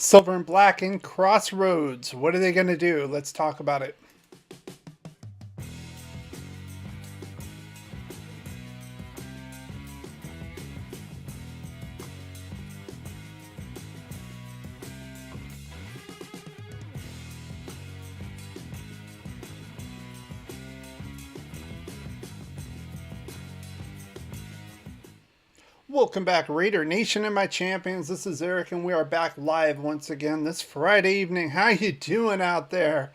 Silver and Black in Crossroads. What are they going to do? Let's talk about it. Welcome back, Raider Nation and my champions. This is Eric, and we are back live once again this Friday evening. How you doing out there?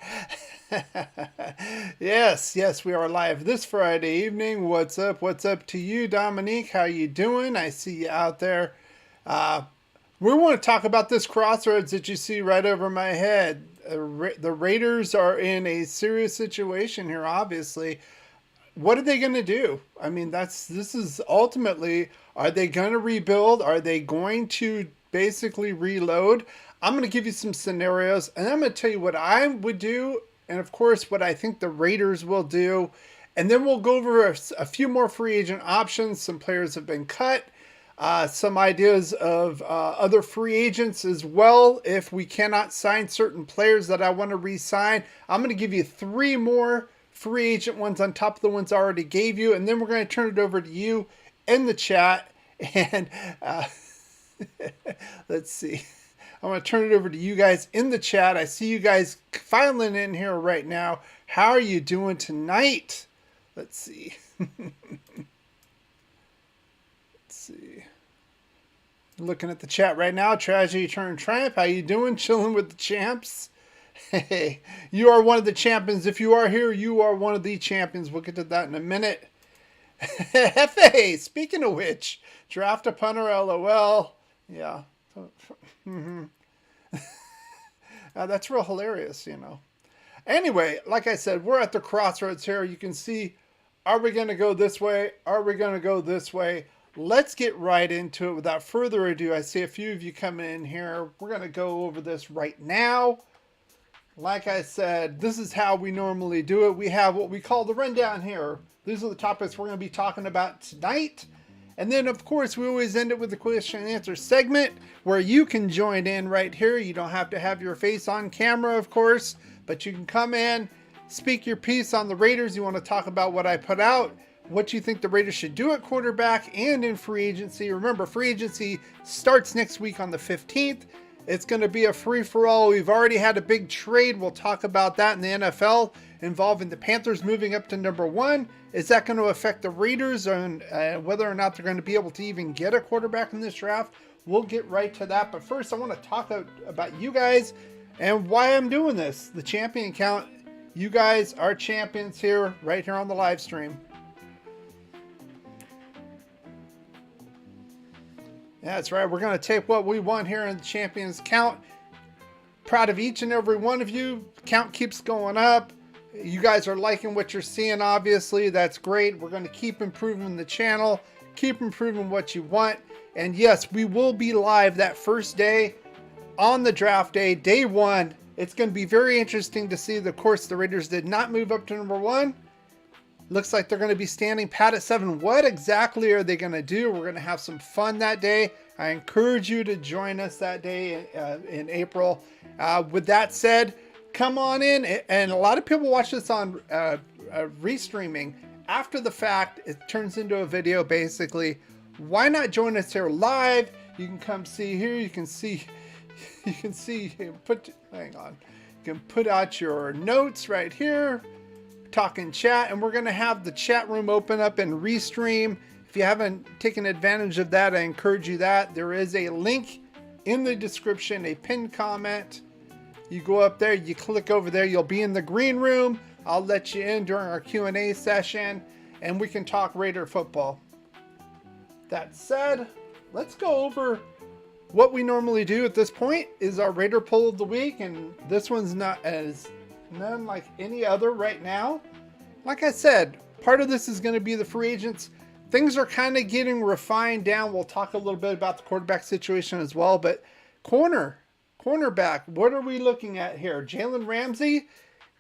yes, we are live this Friday evening. What's up? What's up to you, Dominique? How you doing? I see you out there. We want to talk about this Crossroads that you see right over my head. The Raiders are in a serious situation here, obviously. What are they going to do? I mean, this is ultimately, are they going to rebuild? Are they going to basically reload? I'm going to give you some scenarios, and I'm going to tell you what I would do, and of course, what I think the Raiders will do. And then we'll go over a few more free agent options. Some players have been cut. Some ideas of other free agents as well. If we cannot sign certain players that I want to re-sign, I'm going to give you 3 more free agent ones on top of the ones I already gave you, and then we're going to turn it over to you in the chat. And let's see, I'm going to turn it over to you guys in the chat. I see you guys filing in here right now. How are you doing tonight? Let's see. Let's see. Looking at the chat right now. Tragedy turned triumph. How you doing? Chilling with the champs. Hey, you are one of the champions. If you are here, you are one of the champions. We'll get to that in a minute. Hefe, speaking of which, draft a punter, LOL. Yeah. That's real hilarious, you know. Anyway, like I said, we're at the crossroads here. You can see, are we going to go this way? Are we going to go this way? Let's get right into it. Without further ado, I see a few of you coming in here. We're going to go over this right now. Like I said, this is how we normally do it. We have what we call the rundown here. These are the topics we're going to be talking about tonight. And then, of course, we always end it with the question and answer segment where you can join in right here. You don't have to have your face on camera, of course, but you can come in, speak your piece on the Raiders. You want to talk about what I put out, what you think the Raiders should do at quarterback and in free agency. Remember, free agency starts next week on the 15th. It's going to be a free-for-all. We've already had a big trade. We'll talk about that in the NFL involving the Panthers moving up to number 1. Is that going to affect the Raiders and whether or not they're going to be able to even get a quarterback in this draft? We'll get right to that. But first, I want to talk about you guys and why I'm doing this. The champion count. You guys are champions here, right here on the live stream. That's right. We're going to take what we want here in the champions count. Proud of each and every one of you. Count keeps going up. You guys are liking what you're seeing, obviously. That's great. We're going to keep improving the channel. Keep improving what you want. And yes, we will be live that first day on the draft day, day 1. It's going to be very interesting to see. Of course, the Raiders did not move up to number 1. Looks like they're going to be standing pat at 7. What exactly are they going to do? We're going to have some fun that day. I encourage you to join us that day in April. With that said, come on in. And a lot of people watch this on restreaming. After the fact, it turns into a video basically. Why not join us here live? You can come see here. You can see, hang on. You can put out your notes right here. Talk in chat, and we're going to have the chat room open up and restream. If you haven't taken advantage of that, I encourage you that. There is a link in the description, a pinned comment. You go up there, you click over there, you'll be in the green room. I'll let you in during our Q&A session, and we can talk Raider football. That said, let's go over what we normally do at this point is our Raider poll of the week, and this one's not as none like any other right now. Like I said, part of this is going to be the free agents. Things are kind of getting refined down. We'll talk a little bit about the quarterback situation as well, but cornerback, what are we looking at here? Jalen Ramsey,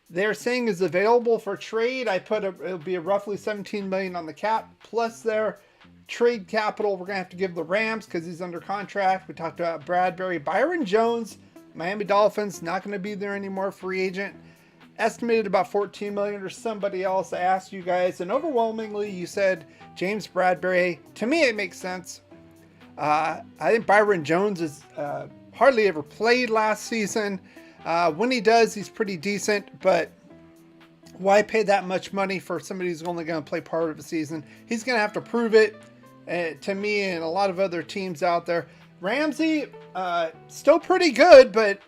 they're saying is available for trade. It'll be roughly $17 million on the cap plus their trade capital. We're going to have to give the Rams because he's under contract. We talked about Bradbury. Byron Jones, Miami Dolphins, not going to be there anymore, free agent. Estimated about $14 million, or somebody else. I asked you guys, and overwhelmingly you said James Bradbury. To me, it makes sense. I think Byron Jones is hardly ever played last season. When he does, he's pretty decent, but why pay that much money for somebody who's only going to play part of the season? He's going to have to prove it to me and a lot of other teams out there. Ramsey, still pretty good, but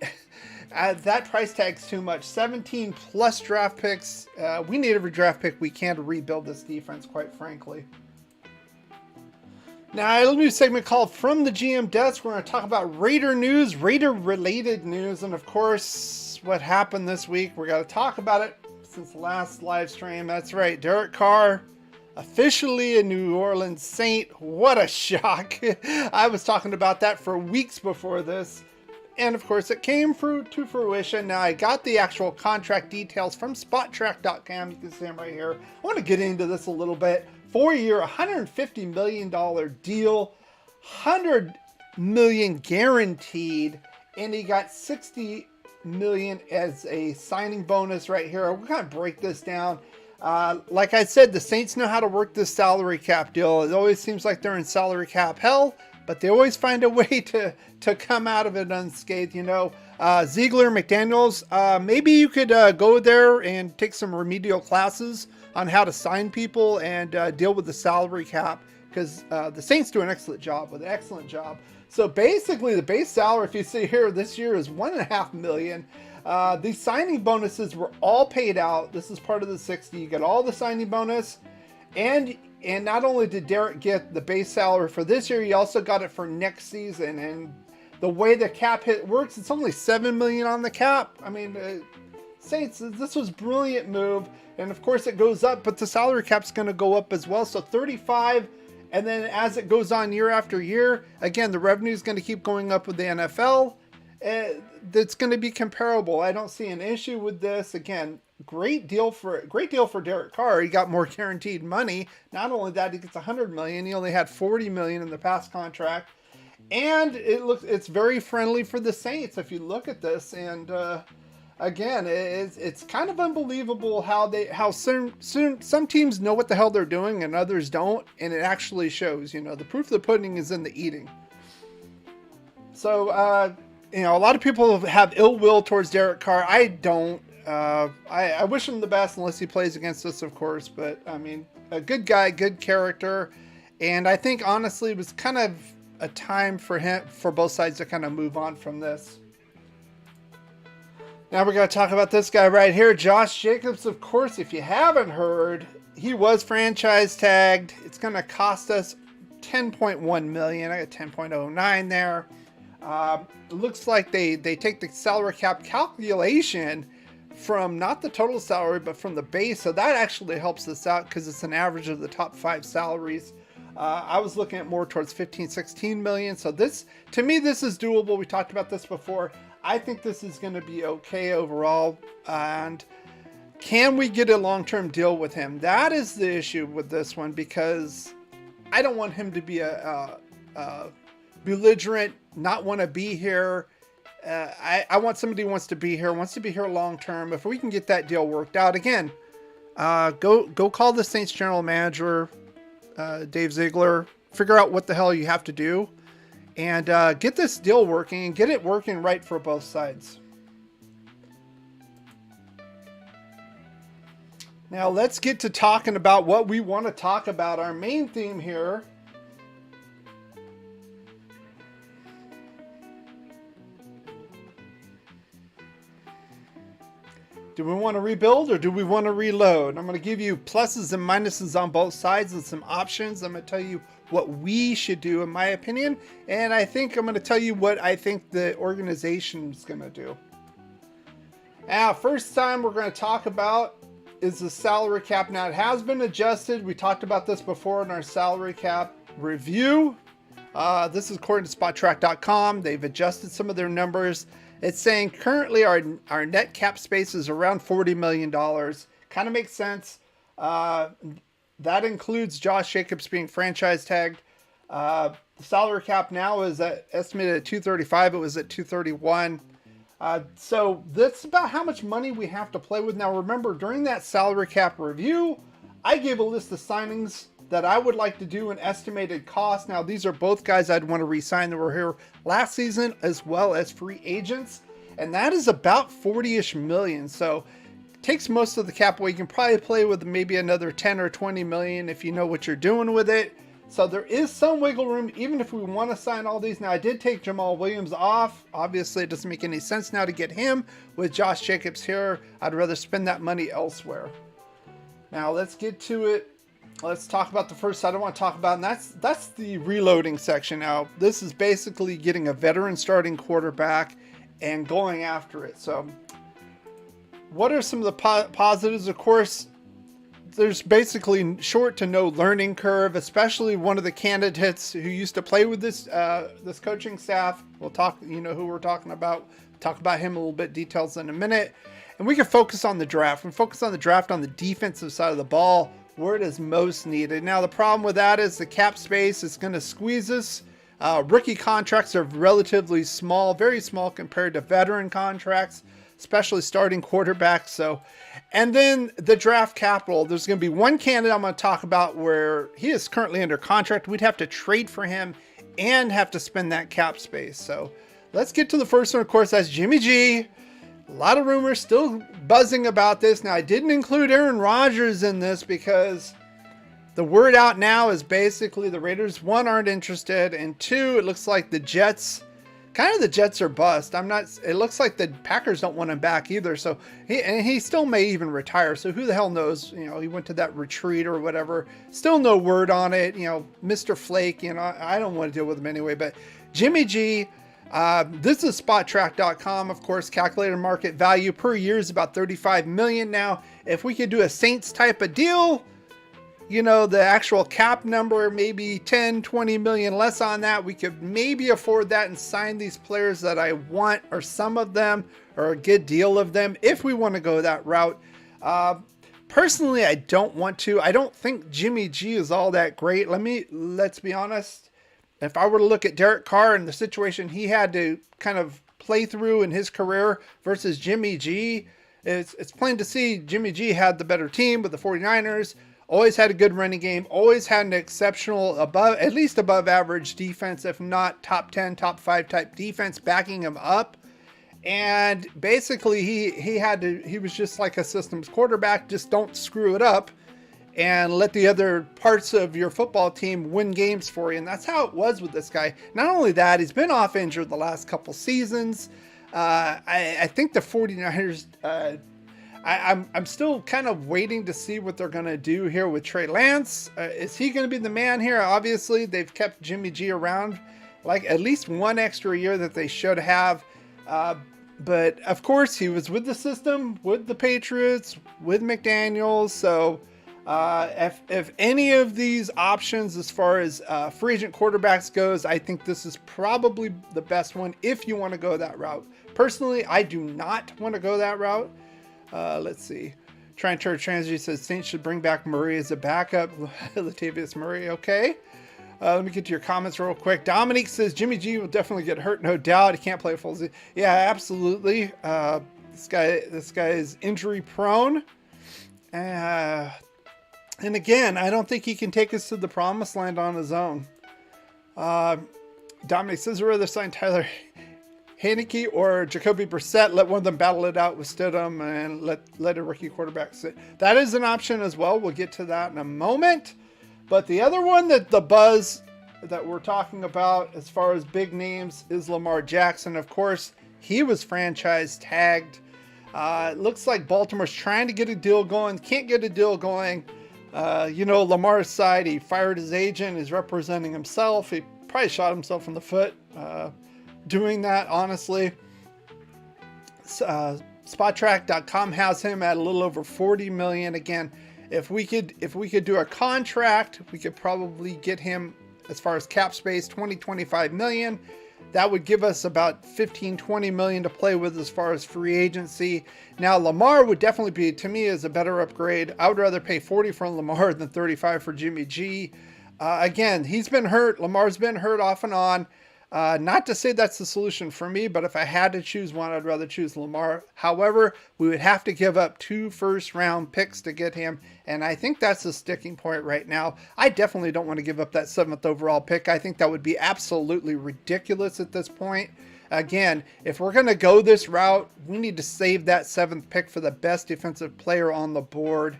that price tag's too much. 17 plus draft picks. We need every draft pick we can to rebuild this defense, quite frankly. Now, a new segment called From the GM Desk. We're going to talk about Raider news, Raider-related news, and of course, what happened this week. We're going to talk about it since the last live stream. That's right, Derek Carr, officially a New Orleans Saint. What a shock. I was talking about that for weeks before this. And of course, it came to fruition. Now, I got the actual contract details from SpotTrack.com. You can see them right here. I want to get into this a little bit. 4-year, $150 million deal, $100 million guaranteed, and he got $60 million as a signing bonus right here. We're going to break this down. Like I said, the Saints know how to work this salary cap deal. It always seems like they're in salary cap hell, but they always find a way to come out of it unscathed, you know. Ziegler, McDaniels, maybe you could go there and take some remedial classes on how to sign people and deal with the salary cap, because the Saints do an excellent job. So basically, the base salary, if you see here, this year is $1.5 million. These signing bonuses were all paid out. This is part of the 60. You get all the signing bonus, and not only did Derek get the base salary for this year, he also got it for next season. And the way the cap hit works, it's only $7 million on the cap. I mean, Saints, this was a brilliant move. And of course it goes up, but the salary cap's going to go up as well. So 35, and then as it goes on year after year, again, the revenue is going to keep going up with the NFL. That's going to be comparable. I don't see an issue with this. Again, great deal for Derek Carr. He got more guaranteed money. Not only that, he gets $100 million. He only had $40 million in the past contract, and it's very friendly for the Saints if you look at this. And again, it's kind of unbelievable how soon some teams know what the hell they're doing and others don't, and it actually shows. You know, the proof of the pudding is in the eating. So, you know, a lot of people have ill will towards Derek Carr. I don't. I wish him the best, unless he plays against us, of course. But I mean, a good guy, good character, and I think honestly it was kind of a time for both sides to kind of move on from this. Now we're going to talk about this guy right here, Josh Jacobs. Of course, if you haven't heard, he was franchise tagged. It's going to cost us $10.1 million. I got 10.09 there. It looks like they take the salary cap calculation from not the total salary, but from the base. So that actually helps us out because it's an average of the top 5 salaries. I was looking at more towards 15-16 million. So this, to me, this is doable. We talked about this before. I think this is going to be okay overall. And can we get a long-term deal with him? That is the issue with this one, because I don't want him to be a belligerent, not want to be here. I want somebody who wants to be here long-term. If we can get that deal worked out, again, go call the Saints general manager, Dave Ziegler, figure out what the hell you have to do, and get this deal working and get it working right for both sides. Now let's get to talking about what we want to talk about. Our main theme here. Do we want to rebuild or do we want to reload? I'm going to give you pluses and minuses on both sides and some options. I'm going to tell you what we should do, in my opinion. And I think I'm going to tell you what I think the organization is going to do. Now, first time we're going to talk about is the salary cap. Now, it has been adjusted. We talked about this before in our salary cap review. This is according to SpotTrack.com. They've adjusted some of their numbers. It's saying currently our net cap space is around $40 million. Kind of makes sense. That includes Josh Jacobs being franchise tagged. The salary cap now is estimated at 235. It was at 231. So that's about how much money we have to play with. Now, remember, during that salary cap review, I gave a list of signings that I would like to do an estimated cost. Now, these are both guys I'd want to re-sign that were here last season, as well as free agents. And that is about 40-ish million. So takes most of the cap away. You can probably play with maybe another 10 or 20 million if you know what you're doing with it. So there is some wiggle room, even if we want to sign all these. Now, I did take Jamal Williams off. Obviously, it doesn't make any sense now to get him with Josh Jacobs here. I'd rather spend that money elsewhere. Now, let's get to it. Let's talk about the first side I want to talk about, and that's the reloading section. Now, this is basically getting a veteran starting quarterback and going after it. So, what are some of the positives? Of course, there's basically short to no learning curve, especially one of the candidates who used to play with this this coaching staff. We'll talk, you know who we're talking about. Talk about him a little bit, details in a minute. And we can focus on the draft. We focus on the draft on the defensive side of the ball, where it is most needed. Now, the problem with that is the cap space is going to squeeze us. Rookie contracts are relatively small, very small compared to veteran contracts, especially starting quarterbacks. So, and then the draft capital, there's going to be one candidate I'm going to talk about where he is currently under contract. We'd have to trade for him and have to spend that cap space. So let's get to the first one. Of course, that's Jimmy G. A lot of rumors still buzzing about this. Now, I didn't include Aaron Rodgers in this because the word out now is basically the Raiders, one, aren't interested, and two, it looks like the Jets are bust. It looks like the Packers don't want him back either. So he still may even retire. So who the hell knows? You know, he went to that retreat or whatever. Still no word on it. You know, Mr. Flake, you know, I don't want to deal with him anyway, but Jimmy G, this is spottrack.com. Of course, calculated market value per year is about 35 million. Now, if we could do a Saints type of deal, you know, the actual cap number, maybe 10, 20 million less on that. We could maybe afford that and sign these players that I want, or some of them, or a good deal of them, if we want to go that route. Personally, I don't want to. I don't think Jimmy G is all that great. Let's be honest. If I were to look at Derek Carr and the situation he had to kind of play through in his career versus Jimmy G, it's plain to see Jimmy G had the better team with the 49ers. Always had a good running game, always had an exceptional, at least above average defense, if not top 10, top 5 type defense backing him up. And basically he was just like a systems quarterback. Just don't screw it up and let the other parts of your football team win games for you. And that's how it was with this guy. Not only that, he's been off injured the last couple seasons. I think the 49ers, I'm still kind of waiting to see what they're going to do here with Trey Lance. Is he going to be the man here? Obviously, they've kept Jimmy G around like at least one extra year that they should have. But of course, he was with the system, with the Patriots, with McDaniels. So if any of these options as far as free agent quarterbacks goes, I think this is probably the best one if you want to go that route. Personally, I do not want to go that route. Let's see. Trying to Transgy says Saints should bring back Murray as a backup. Latavius Murray, okay. Let me get to your comments real quick. Dominique says Jimmy G will definitely get hurt, no doubt. He can't play full season. Yeah, absolutely. This guy is injury prone. And again, I don't think he can take us to the promised land on his own. Dominic says, I'd rather sign Tyler Heineke or Jacoby Brissett. Let one of them battle it out with Stidham and let a rookie quarterback sit. That is an option as well. We'll get to that in a moment. But the other one that the buzz that we're talking about as far as big names is Lamar Jackson. Of course, he was franchise tagged. It looks like Baltimore's trying to get a deal going. Can't get a deal going. You know, Lamar's side, he fired his agent, is representing himself. He probably shot himself in the foot doing that, honestly. Spottrack.com has him at a little over 40 million. Again, if we could do a contract, we could probably get him, as far as cap space, 25 million. That would give us about 15-20 million to play with as far as free agency. Now, Lamar would definitely be, to me, is a better upgrade. I would rather pay 40 for Lamar than 35 for Jimmy G. Again, he's been hurt. Lamar's been hurt off and on. Not to say that's the solution for me, but if I had to choose one, I'd rather choose Lamar. However, we would have to give up 2 first-round picks to get him, and I think that's the sticking point right now. I definitely don't want to give up that 7th overall pick. I think that would be absolutely ridiculous at this point. Again, if we're going to go this route, we need to save that 7th pick for the best defensive player on the board.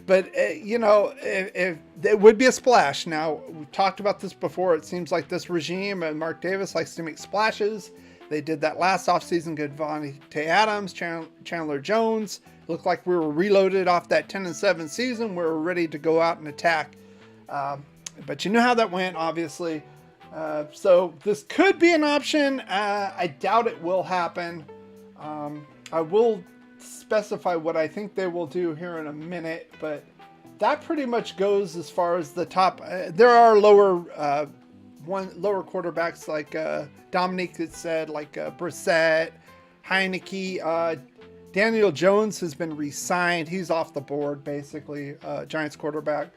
But, you know, if it would be a splash. Now, we've talked about this before. It seems like this regime and Mark Davis likes to make splashes. They did that last offseason. Good Vontae Adams, Chandler Jones. Looked like we were reloaded off that 10-7 season. We were ready to go out and attack. But you know how that went, obviously. So this could be an option. I doubt it will happen. I will specify what I think they will do here in a minute, but that pretty much goes as far as the top. There are lower quarterbacks like Dominique had said, like Brissett, Heineke. Daniel Jones has been re-signed. He's off the board, basically. Giants quarterback.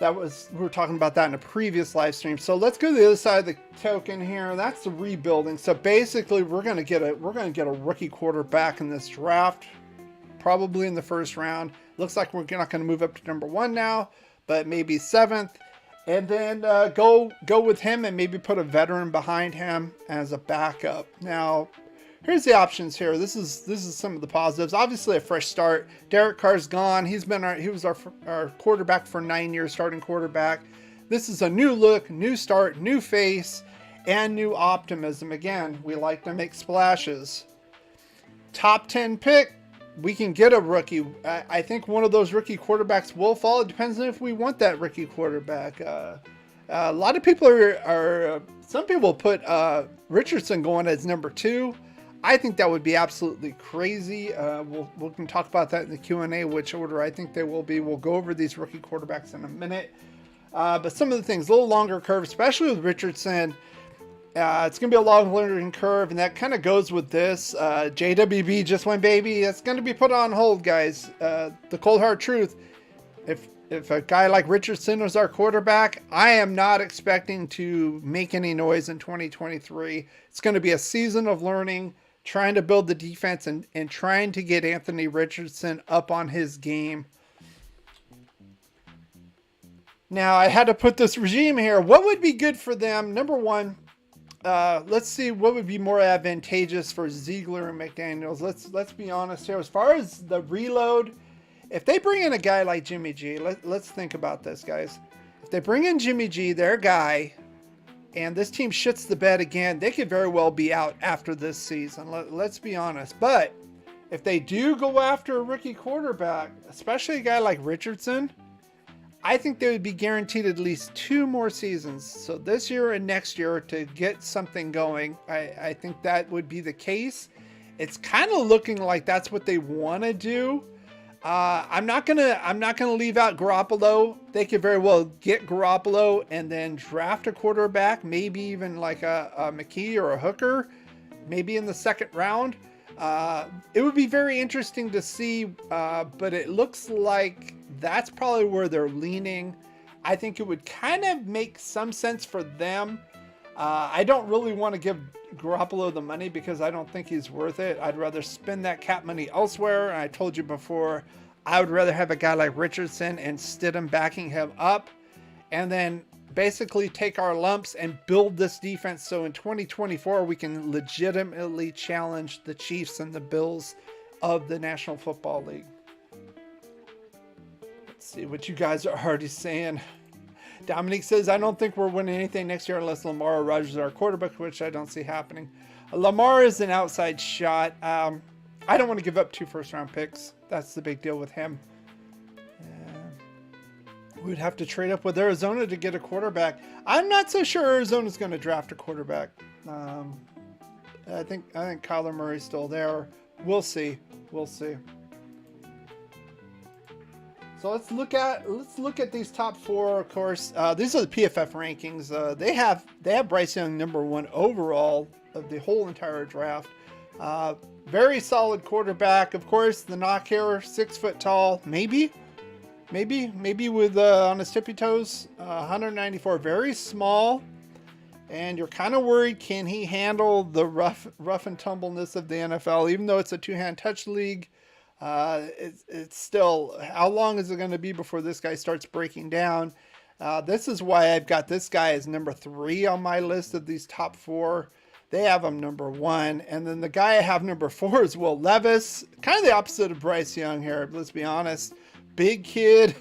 We were talking about that in a previous live stream. So let's go to the other side of the token here. That's the rebuilding. So basically, we're going to get a rookie quarterback in this draft, probably in the first round. Looks like we're not going to move up to number 1 now, but maybe 7th, and then go with him and maybe put a veteran behind him as a backup. Now, here's the options here. This is some of the positives. Obviously, a fresh start. Derek Carr's gone. He was our quarterback for 9 years, starting quarterback. This is a new look, new start, new face, and new optimism. Again, we like to make splashes. Top 10 pick. We can get a rookie. I think one of those rookie quarterbacks will fall. It depends on if we want that rookie quarterback. A lot of people some people put Richardson going as number 2. I think that would be absolutely crazy. We can talk about that in the Q&A, which order I think they will be. We'll go over these rookie quarterbacks in a minute. But some of the things, a little longer curve, especially with Richardson. It's going to be a long learning curve, and that kind of goes with this. JWB just went, baby. That's going to be put on hold, guys. The cold hard truth, if a guy like Richardson is our quarterback, I am not expecting to make any noise in 2023. It's going to be a season of learning, trying to build the defense and trying to get Anthony Richardson up on his game. Now, I had to put this regime here. What would be good for them? Number 1, let's see what would be more advantageous for Ziegler and McDaniels. Let's be honest here. As far as the reload, if they bring in a guy like Jimmy G, let's think about this, guys. If they bring in Jimmy G, their guy, and this team shits the bed again, they could very well be out after this season. Let's be honest. But if they do go after a rookie quarterback, especially a guy like Richardson, I think they would be guaranteed at least 2 more seasons. So this year and next year to get something going. I think that would be the case. It's kind of looking like that's what they want to do. I'm not gonna leave out Garoppolo. They could very well get Garoppolo and then draft a quarterback, maybe even like a McKee or a Hooker, maybe in the 2nd round. It would be very interesting to see, but it looks like that's probably where they're leaning. I think it would kind of make some sense for them. I don't really want to give Garoppolo the money because I don't think he's worth it. I'd rather spend that cap money elsewhere. And I told you before, I would rather have a guy like Richardson and Stidham backing him up, and then basically take our lumps and build this defense so in 2024 we can legitimately challenge the Chiefs and the Bills of the National Football League. Let's see what you guys are already saying. Dominique says, I don't think we're winning anything next year unless Lamar or Rodgers are our quarterback, which I don't see happening. Lamar is an outside shot. I don't want to give up 2 first-round picks. That's the big deal with him. We'd have to trade up with Arizona to get a quarterback. I'm not so sure Arizona's going to draft a quarterback. I think Kyler Murray's still there. We'll see. We'll see. So let's look at these top 4. Of course, these are the PFF rankings. They have Bryce Young number 1 overall of the whole entire draft. Very solid quarterback. Of course, the knock here, 6 foot tall, maybe with on his tippy toes. 194, very small. And you're kind of worried, can he handle the rough and tumbleness of the NFL? Even though it's a two-hand touch league, it's still, how long is it going to be before this guy starts breaking down? This is why I've got this guy as number 3 on my list of these top 4. They have him number 1. And then the guy I have number 4 is Will Levis. Kind of the opposite of Bryce Young here, let's be honest. Big kid.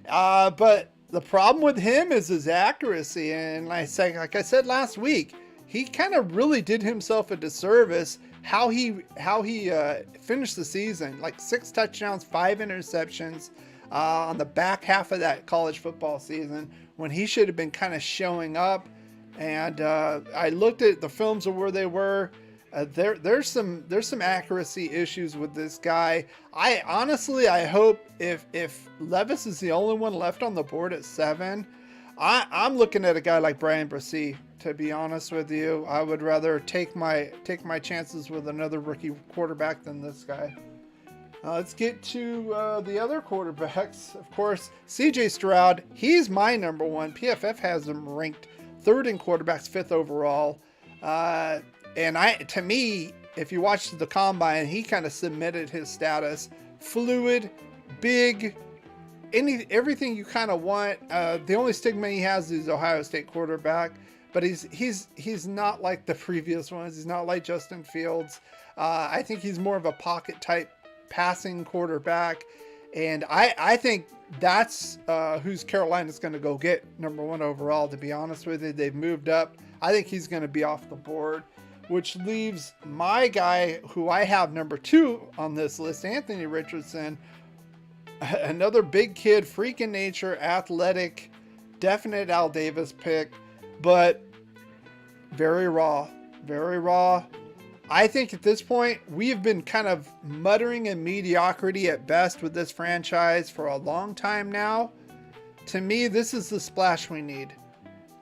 But the problem with him is his accuracy. And like I said last week, he kind of really did himself a disservice how he finished the season. Like 6 touchdowns, 5 interceptions on the back half of that college football season when he should have been kind of showing up. And I looked at the films of where they were. There's some accuracy issues with this guy. I honestly hope if Levis is the only one left on the board at 7, I'm looking at a guy like Brian Brissy. To be honest with you, I would rather take my chances with another rookie quarterback than this guy. Let's get to the other quarterbacks. Of course, CJ Stroud. He's my number 1. PFF has him ranked 3rd in quarterbacks, 5th overall. And to me, if you watch the combine, he kind of cemented his status. Fluid, big, everything you kind of want. The only stigma he has is Ohio State quarterback, but he's not like the previous ones. He's not like Justin Fields. I think he's more of a pocket type passing quarterback, and I think that's who's Carolina's going to go get number 1 overall. To be honest with you, they've moved up. I think he's going to be off the board, which leaves my guy who I have number 2 on this list, Anthony Richardson. Another big kid, freak in nature, athletic, definite Al Davis pick, but very raw. I think at this point, we've been kind of muttering in mediocrity at best with this franchise for a long time now. To me, this is the splash we need.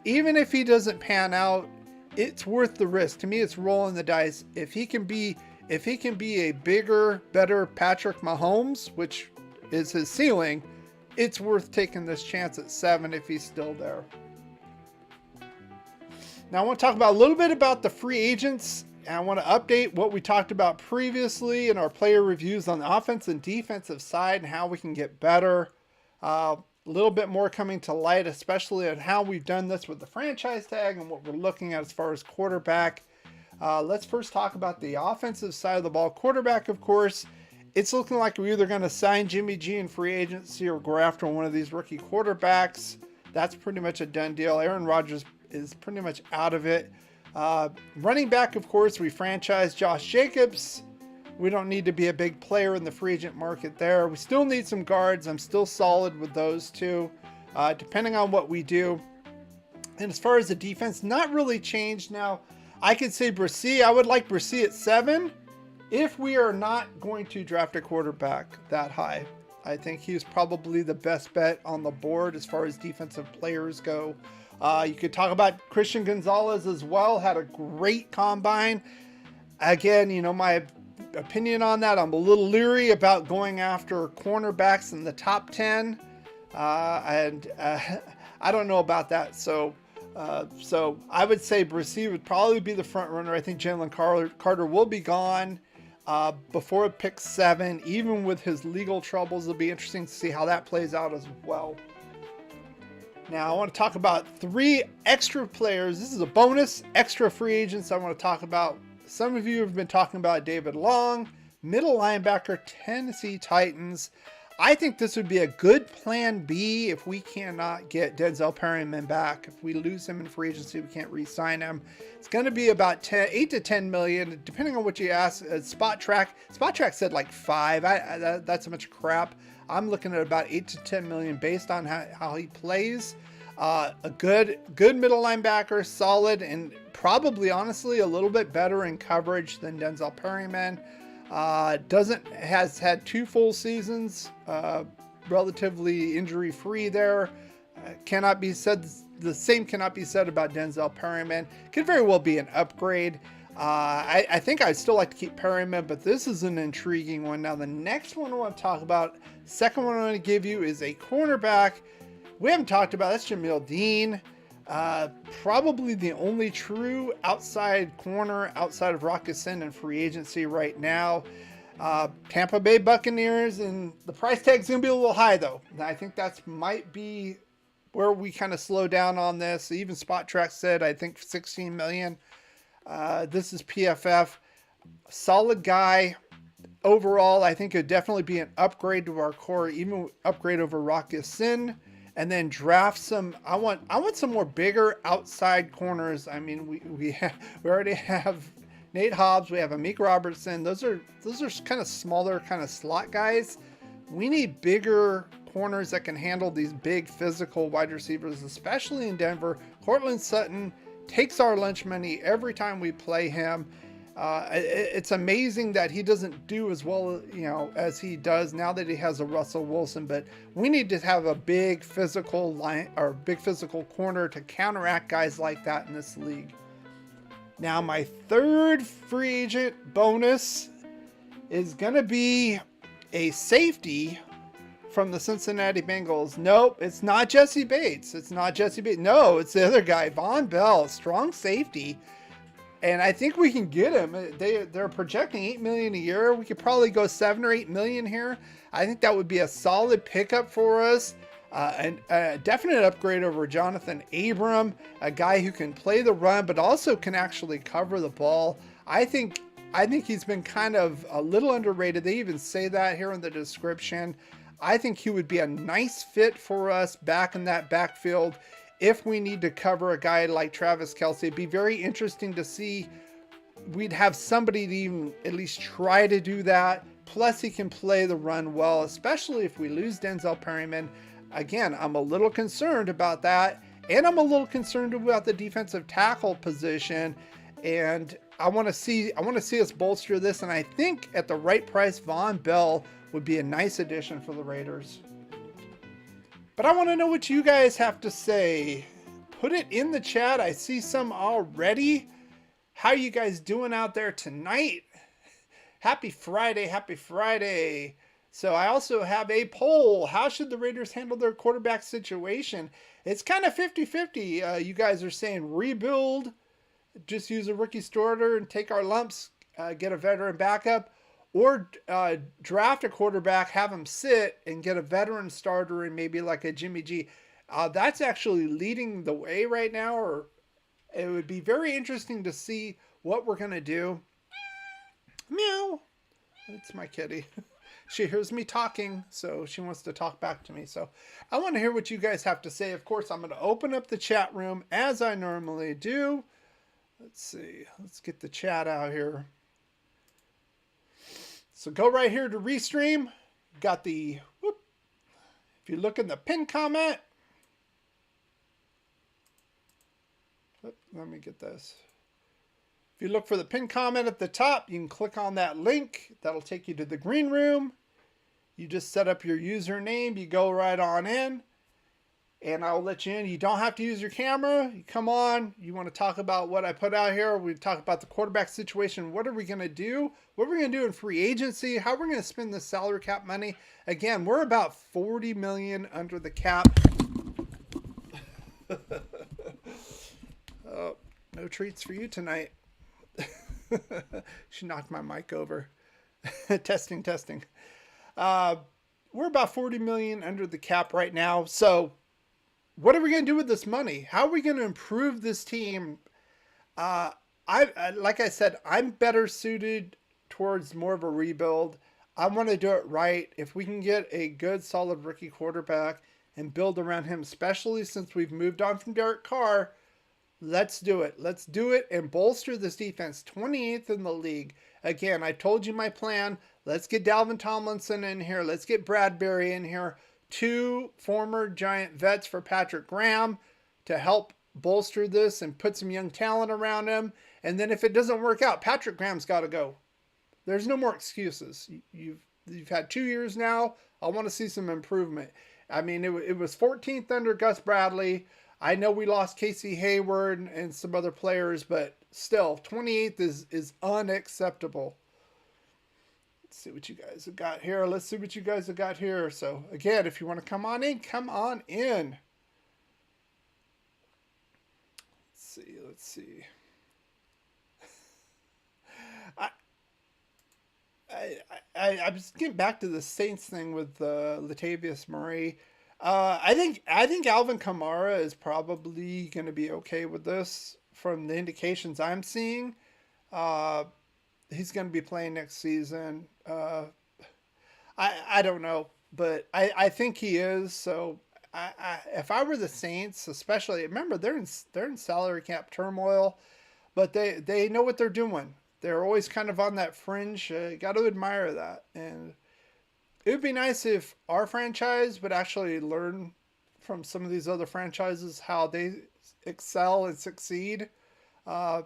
Even if he doesn't pan out, it's worth the risk. To me, it's rolling the dice. If he can be a bigger, better Patrick Mahomes, which is his ceiling, it's worth taking this chance at 7 if he's still there. Now, I want to talk about a little bit about the free agents. And I want to update what we talked about previously in our player reviews on the offense and defensive side and how we can get better. A little bit more coming to light, especially on how we've done this with the franchise tag and what we're looking at as far as quarterback. Let's first talk about the offensive side of the ball. Quarterback, of course, it's looking like we're either going to sign Jimmy G in free agency or go after one of these rookie quarterbacks. That's pretty much a done deal. Aaron Rodgers is pretty much out of it. Running back, of course, we franchised Josh Jacobs. We don't need to be a big player in the free agent market there. We still need some guards. I'm still solid with those two, depending on what we do. And as far as the defense, not really changed now. I could say Brissy. I would like Brissy at 7 if we are not going to draft a quarterback that high. I think he's probably the best bet on the board as far as defensive players go. You could talk about Christian Gonzalez as well. Had a great combine. Again, my opinion on that, I'm a little leery about going after cornerbacks in the top 10. And I don't know about that. So I would say Brissy would probably be the front runner. I think Jalen Carter will be gone before pick 7. Even with his legal troubles, it'll be interesting to see how that plays out as well. Now, I want to talk about 3 extra players. This is a bonus, extra free agents I want to talk about. Some of you have been talking about David Long, middle linebacker, Tennessee Titans. I think this would be a good plan B if we cannot get Denzel Perryman back. If we lose him in free agency, we can't re-sign him. It's going to be about 8 to 10 million, depending on what you ask. Spot Track said like 5. That's a bunch of crap. I'm looking at about 8 to 10 million based on how he plays. A good middle linebacker, solid, and probably honestly a little bit better in coverage than Denzel Perryman. Has had 2 full seasons, relatively injury free there. Cannot be said, the same cannot be said about Denzel Perryman. Could very well be an upgrade. I think I'd still like to keep Perryman, but this is an intriguing one. Now, the next one I want to talk about, second one I want to give you is a cornerback. We haven't talked about, that's Jamil Dean. Probably the only true outside corner outside of Rock Ya-Sin in free agency right now. Tampa Bay Buccaneers, and the price tag's going to be a little high, though. I think that might be where we kind of slow down on this. Even Spot Track said, I think 16 million. This is PFF. Solid guy. Overall, I think it'd definitely be an upgrade to our core, even upgrade over Rock Ya-Sin. And then draft some. I want some more bigger outside corners. I mean, we already have Nate Hobbs. We have Amik Robertson. Those are kind of smaller, kind of slot guys. We need bigger corners that can handle these big physical wide receivers, especially in Denver. Cortland Sutton takes our lunch money every time we play him. It's amazing that he doesn't do as well, as he does now that he has a Russell Wilson. But we need to have a big physical line or big physical corner to counteract guys like that in this league. Now, my third free agent bonus is gonna be a safety from the Cincinnati Bengals. Nope, it's not Jesse Bates. No, it's the other guy, Von Bell, strong safety. And I think we can get him. They're projecting $8 million a year. We could probably go $7 or $8 million here. I think that would be a solid pickup for us. And a definite upgrade over Jonathan Abram, a guy who can play the run, but also can actually cover the ball. I think he's been kind of a little underrated. They even say that here in the description. I think he would be a nice fit for us back in that backfield. If we need to cover a guy like Travis Kelce, it'd be very interesting to see. We'd have somebody to even at least try to do that. Plus, he can play the run well, especially if we lose Denzel Perryman. Again, I'm a little concerned about that. And I'm a little concerned about the defensive tackle position. And I want to see us bolster this. And I think at the right price, Von Bell would be a nice addition for the Raiders. But I want to know what you guys have to say. Put it in the chat. I see some already. How are you guys doing out there tonight? Happy Friday. Happy Friday. So I also have a poll. How should the Raiders handle their quarterback situation? It's kind of 50-50. You guys are saying rebuild, just use a rookie starter and take our lumps, get a veteran backup. Or draft a quarterback, have him sit, and get a veteran starter and maybe like a Jimmy G. That's actually leading the way right now. Or it would be very interesting to see what we're going to do. Meow. That's my kitty. She hears me talking, so she wants to talk back to me. So I want to hear what you guys have to say. Of course, I'm going to open up the chat room as I normally do. Let's see. Let's get the chat out here. So go right here to Restream. Got the, whoop. If you look in the pinned comment. Let me get this. If you look for the pinned comment at the top, you can click on that link. That'll take you to the green room. You just set up your username. You go right on in. And I'll let you in. You don't have to use your camera. You come on. You want to talk about what I put out here. We talk about the quarterback situation. What are we going to do? What are we going to do in free agency? How are we going to spend the salary cap money? Again, we're about $40 million under the cap. Oh, no treats for you tonight. She knocked my mic over. Testing. We're about $40 million under the cap right now. So what are we going to do with this money? How are we going to improve this team? Like I said, I'm better suited towards more of a rebuild. I want to do it right. If we can get a good, solid rookie quarterback and build around him, especially since we've moved on from Derek Carr, let's do it. Let's do it and bolster this defense. 28th in the league. Again, I told you my plan. Let's get Dalvin Tomlinson in here. Let's get Bradbury in here. 2 former Giant vets for Patrick Graham to help bolster this and put some young talent around him. And then if it doesn't work out, Patrick Graham's got to go. There's no more excuses. You've had 2 years now. I want to see some improvement. I mean, it was 14th under Gus Bradley. I know we lost Casey Hayward and some other players, but still, 28th is unacceptable. Let's see what you guys have got here. So, again, if you want to come on in, come on in. see. Let's see. I, I'm just getting back to the Saints thing with Latavius Murray. I think Alvin Kamara is probably going to be okay with this from the indications I'm seeing. Uh, he's going to be playing next season. I don't know, but I think he is. So if I were the Saints, especially remember they're in salary cap turmoil, but they know what they're doing. They're always kind of on that fringe. Got to admire that, and it would be nice if our franchise would actually learn from some of these other franchises how they excel and succeed. Uh,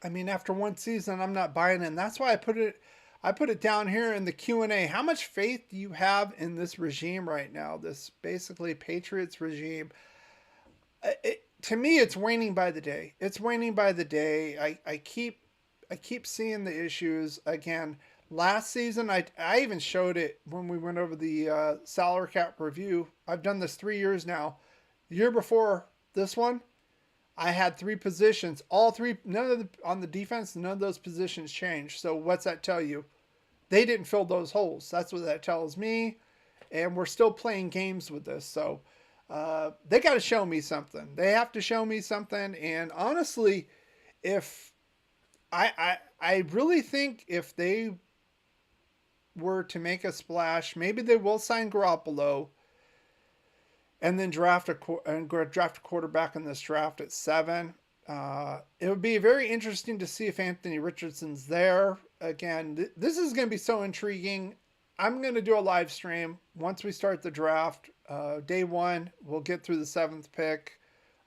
I mean, after one season, I'm not buying it. And that's why I put it down here in the Q&A. How much faith do you have in this regime right now? This basically Patriots regime. To me, it's waning by the day. It's waning by the day. I keep seeing the issues again. Last season, I even showed it when we went over the salary cap review. I've done this 3 years now. The year before this one, I had three positions. All three, on the defense, none of those positions changed. So what's that tell you? They didn't fill those holes. That's what that tells me. And we're still playing games with this. So they got to show me something. They have to show me something. And honestly, if I really think if they were to make a splash, maybe they will sign Garoppolo and then draft a quarterback in this draft at 7. It would be very interesting to see if Anthony Richardson's there. Again, this is going to be so intriguing. I'm going to do a live stream once we start the draft. Day 1, we'll get through the 7th pick.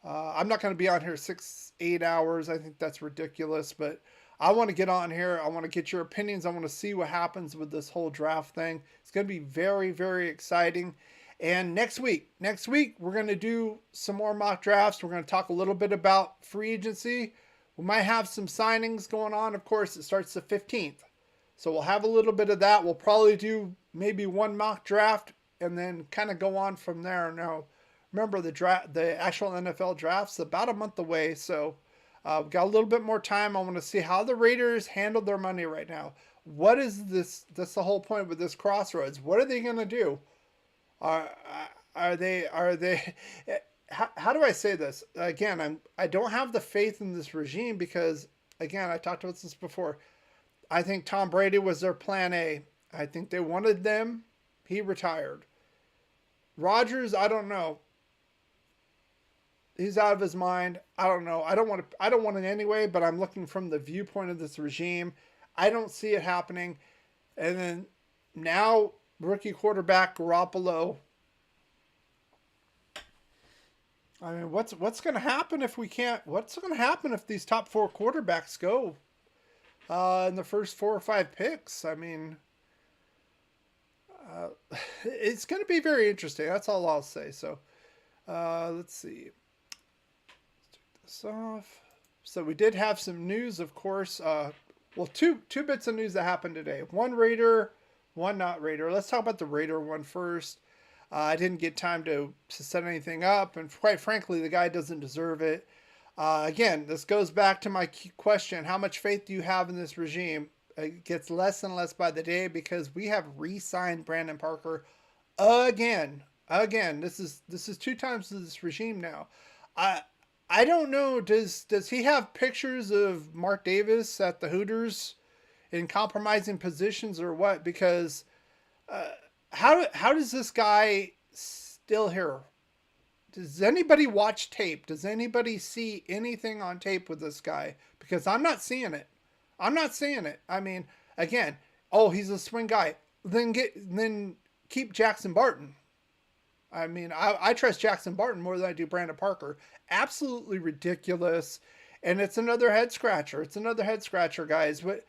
I'm not going to be on here 6-8 hours. I think that's ridiculous, but I want to get on here. I want to get your opinions. I want to see what happens with this whole draft thing. It's going to be very, very exciting. And next week, we're going to do some more mock drafts. We're going to talk a little bit about free agency. We might have some signings going on. Of course, it starts the 15th. So we'll have a little bit of that. We'll probably do maybe one mock draft and then kind of go on from there. Now, remember the actual NFL draft's about a month away. So we've got a little bit more time. I want to see how the Raiders handle their money right now. What is this? That's the whole point with this Crossroads. What are they going to do? Are they how do I say this? Again, I don't have the faith in this regime because, again, I talked about this before. I think Tom Brady was their plan A. I think they wanted them. He retired. Rodgers, I don't know. He's out of his mind. I don't know. I don't want it anyway, but I'm looking from the viewpoint of this regime. I don't see it happening. And then now rookie quarterback Garoppolo. I mean, what's going to happen if we can't? What's going to happen if these top 4 quarterbacks go in the first 4 or 5 picks? I mean, it's going to be very interesting. That's all I'll say. So let's see. Let's take this off. So we did have some news, of course. Well, two bits of news that happened today. One Raider, one not Raider. Let's talk about the Raider one first. I didn't get time to set anything up, and quite frankly, the guy doesn't deserve it. Again, this goes back to my question. How much faith do you have in this regime? It gets less and less by the day because we have re-signed Brandon Parker again. This is 2 times to this regime now. I don't know. Does he have pictures of Mark Davis at the Hooters in compromising positions or what? Because how does this guy still here? Does anybody watch tape? Does anybody see anything on tape with this guy? Because I'm not seeing it. I mean, again, oh, he's a swing guy. Then keep Jackson Barton. I mean, I trust Jackson Barton more than I do Brandon Parker. Absolutely ridiculous. And it's another head scratcher. Guys. But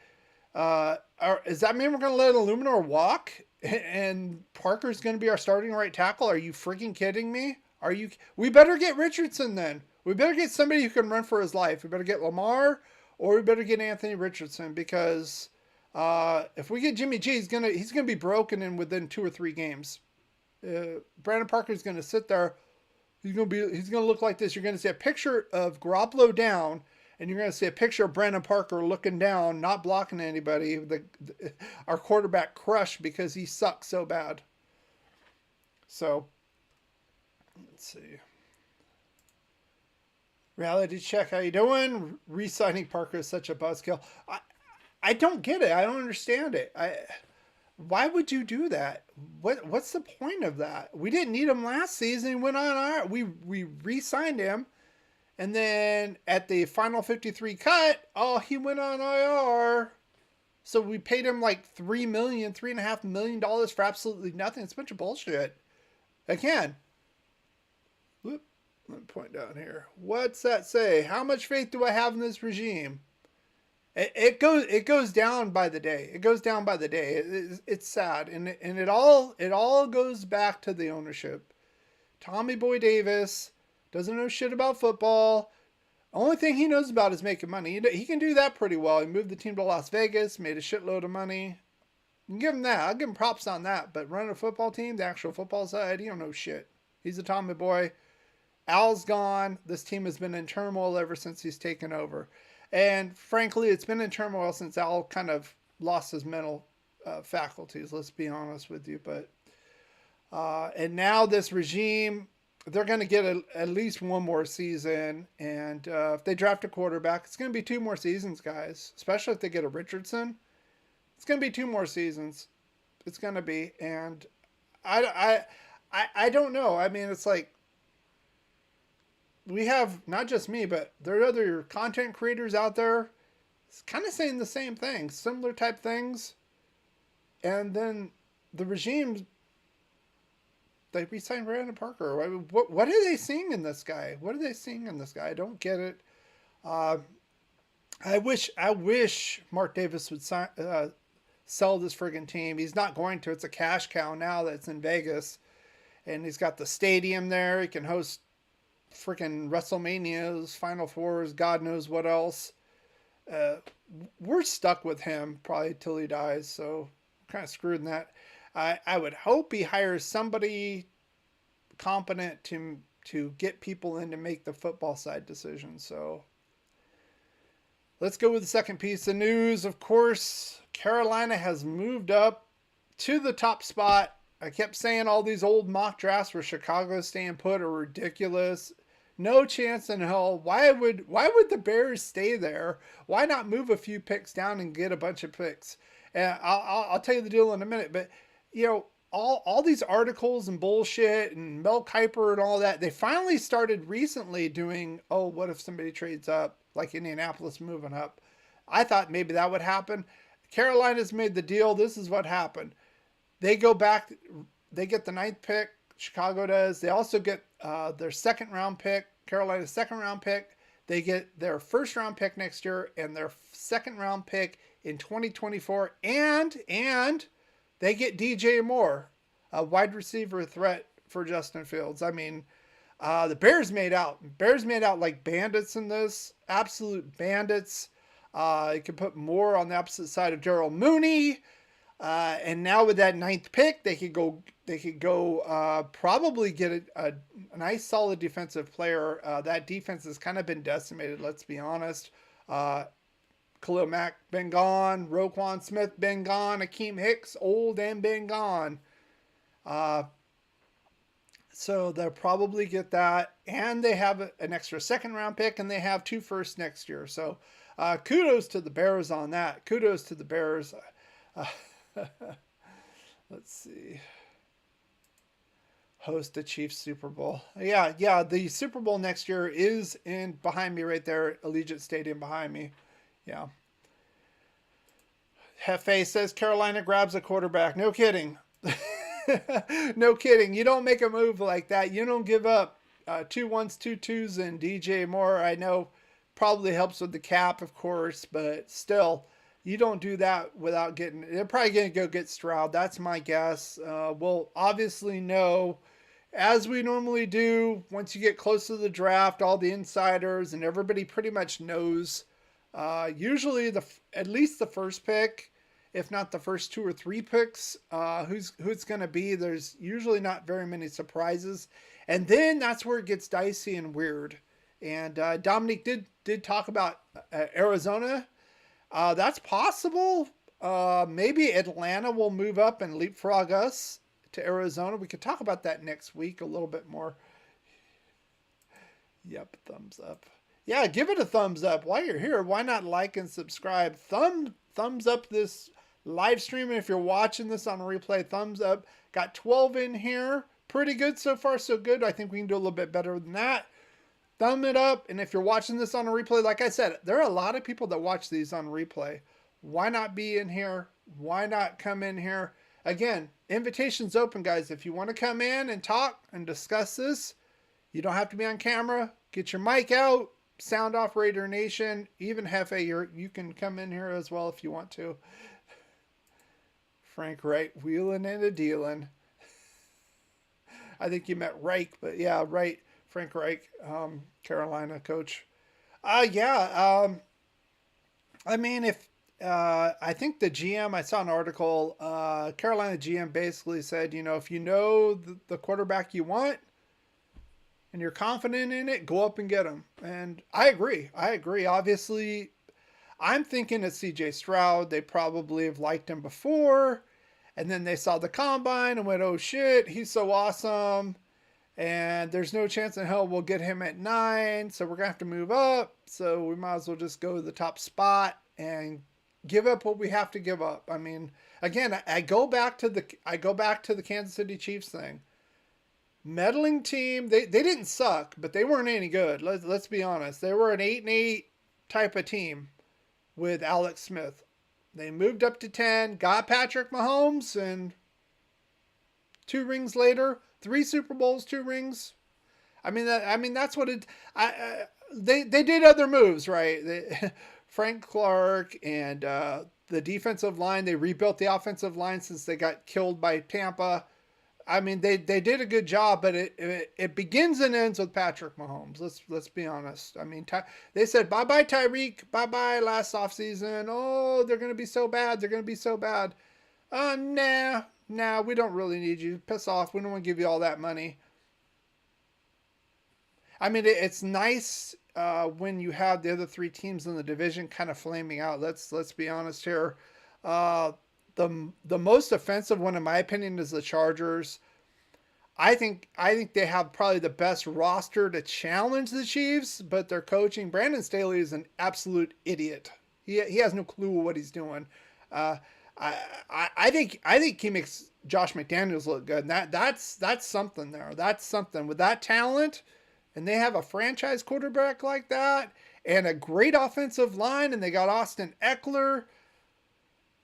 does that mean we're going to let Illuminor walk? And Parker's going to be our starting right tackle? Are you freaking kidding me? We better get Richardson then. We better get somebody who can run for his life. We better get Lamar or we better get Anthony Richardson because if we get Jimmy G, he's gonna be broken in within 2 or 3 games. Brandon Parker's going to sit there, He's gonna look like this. You're gonna see a picture of Garoppolo down, and you're gonna see a picture of Brandon Parker looking down, not blocking anybody. Our quarterback crushed because he sucks so bad. So let's see. Reality check. How you doing? Re-signing Parker is such a buzzkill. I don't get it. I don't understand it. Why would you do that? What's the point of that? We didn't need him last season. He went on IR. We re-signed him, and then at the final 53 cut, he went on IR. So we paid him like $3.5 million for absolutely nothing. It's a bunch of bullshit. Again, whoop, let me point down here. What's that say? How much faith do I have in this regime? It goes down by the day. It goes down by the day. It's sad, and it all goes back to the ownership. Tommy Boy Davis doesn't know shit about football. Only thing he knows about is making money. He can do that pretty well. He moved the team to Las Vegas, made a shitload of money. You can give him that. I'll give him props on that. But running a football team, the actual football side, he don't know shit. He's a Tommy Boy. Al's gone. This team has been in turmoil ever since he's taken over. And frankly, it's been in turmoil since Al kind of lost his mental faculties, let's be honest with you. But and now this regime, they're going to get at least one more season. And if they draft a quarterback, it's going to be 2 more seasons, guys. Especially if they get a Richardson. It's going to be 2 more seasons. It's going to be. And I don't know. I mean, it's like, we have, not just me, but there are other content creators out there kind of saying the same thing, similar type things. And then the regime, they re-signed Brandon Parker. I mean, what are they seeing in this guy? What are they seeing in this guy? I don't get it. I wish Mark Davis would sell this friggin' team. He's not going to. It's a cash cow now that's in Vegas. And he's got the stadium there. He can host freaking WrestleManias, Final Fours, God knows what else. We're stuck with him probably till he dies, so kind of screwed in that. I would hope he hires somebody competent to get people in to make the football side decisions. So let's go with the second piece of news. Of course, Carolina has moved up to the top spot. I kept saying all these old mock drafts where Chicago's staying put are ridiculous. No chance in hell. Why would the Bears stay there? Why not move a few picks down and get a bunch of picks? And I'll tell you the deal in a minute. But you know, all these articles and bullshit and Mel Kiper and all that, they finally started recently doing, what if somebody trades up, like Indianapolis moving up? I thought maybe that would happen. Carolina's made the deal. This is what happened. They go back. They get the 9th pick. Chicago does. They also get their 2nd round pick, Carolina's 2nd round pick. They get their 1st round pick next year and their 2nd round pick in 2024. And they get DJ Moore, a wide receiver threat for Justin Fields. I mean, the Bears made out like bandits in this. Absolute bandits. You can put Moore on the opposite side of Darryl Mooney. And now with that 9th pick, they could go probably get a nice solid defensive player. That defense has kind of been decimated, let's be honest. Khalil Mack been gone, Roquan Smith been gone, Akeem Hicks old and been gone. So they'll probably get that, and they have an extra 2nd round pick, and they have 2 firsts next year. So kudos to the Bears on that. Kudos to the Bears. Let's see. Host the Chiefs Super Bowl. Yeah. The Super Bowl next year is in behind me right there. Allegiant Stadium behind me. Yeah. Hefe says Carolina grabs a quarterback. No kidding. No kidding. You don't make a move like that. You don't give up 2 1s, 2 2s, and DJ Moore. I know probably helps with the cap, of course, but still. You don't do that without getting... They're probably going to go get Stroud. That's my guess. We'll obviously know, as we normally do, once you get close to the draft, all the insiders and everybody pretty much knows. Usually, at least the first pick if not the first 2 or 3 picks. Who's going to be? There's usually not very many surprises, and then that's where it gets dicey and weird. And Dominique did talk about Arizona. That's possible. Maybe Atlanta will move up and leapfrog us to Arizona. We could talk about that next week a little bit more. Yep, thumbs up. Yeah, give it a thumbs up. While you're here, why not like and subscribe? Thumbs up this live stream. And if you're watching this on replay, thumbs up. Got 12 in here. Pretty good so far, so good. I think we can do a little bit better than that. Thumb it up. And if you're watching this on a replay, like I said, there are a lot of people that watch these on replay. Why not be in here? Why not come in here? Again, invitation's open, guys. If you want to come in and talk and discuss this, you don't have to be on camera. Get your mic out. Sound off, Raider Nation. Even Hefe, you can come in here as well if you want to. Frank Wright, wheeling and a dealing. I think you meant Reich, but yeah, Wright. Frank Reich, Carolina coach. I mean, if I think the GM, I saw an article, Carolina GM basically said, if you know the quarterback you want and you're confident in it, go up and get him. And I agree. Obviously, I'm thinking it's CJ Stroud. They probably have liked him before. And then they saw the combine and went, oh shit, he's so awesome. And there's no chance in hell we'll get him at 9. So we're going to have to move up. So we might as well just go to the top spot and give up what we have to give up. I mean, again, I go back to the Kansas City Chiefs thing. Meddling team. They didn't suck, but they weren't any good. Let's be honest. They were an 8-8 type of team with Alex Smith. They moved up to 10, got Patrick Mahomes, and 2 rings later, 3 Super Bowls, 2 rings. I mean that's what it. They did other moves, right? Frank Clark and the defensive line. They rebuilt the offensive line since they got killed by Tampa. I mean, they did a good job, but it begins and ends with Patrick Mahomes. Let's be honest. I mean, they said bye-bye Tyreek, bye-bye last offseason. Oh, they're going to be so bad. They're going to be so bad. Nah, we don't really need you. Piss off. We don't want to give you all that money. I mean, it's nice when you have the other 3 teams in the division kind of flaming out. Let's be honest here. The most offensive one, in my opinion, is the Chargers. I think they have probably the best roster to challenge the Chiefs, but their coaching, Brandon Staley, is an absolute idiot. He has no clue what he's doing. I think he makes Josh McDaniels look good. And that's something there. That's something with that talent, and they have a franchise quarterback like that, and a great offensive line, and they got Austin Eckler.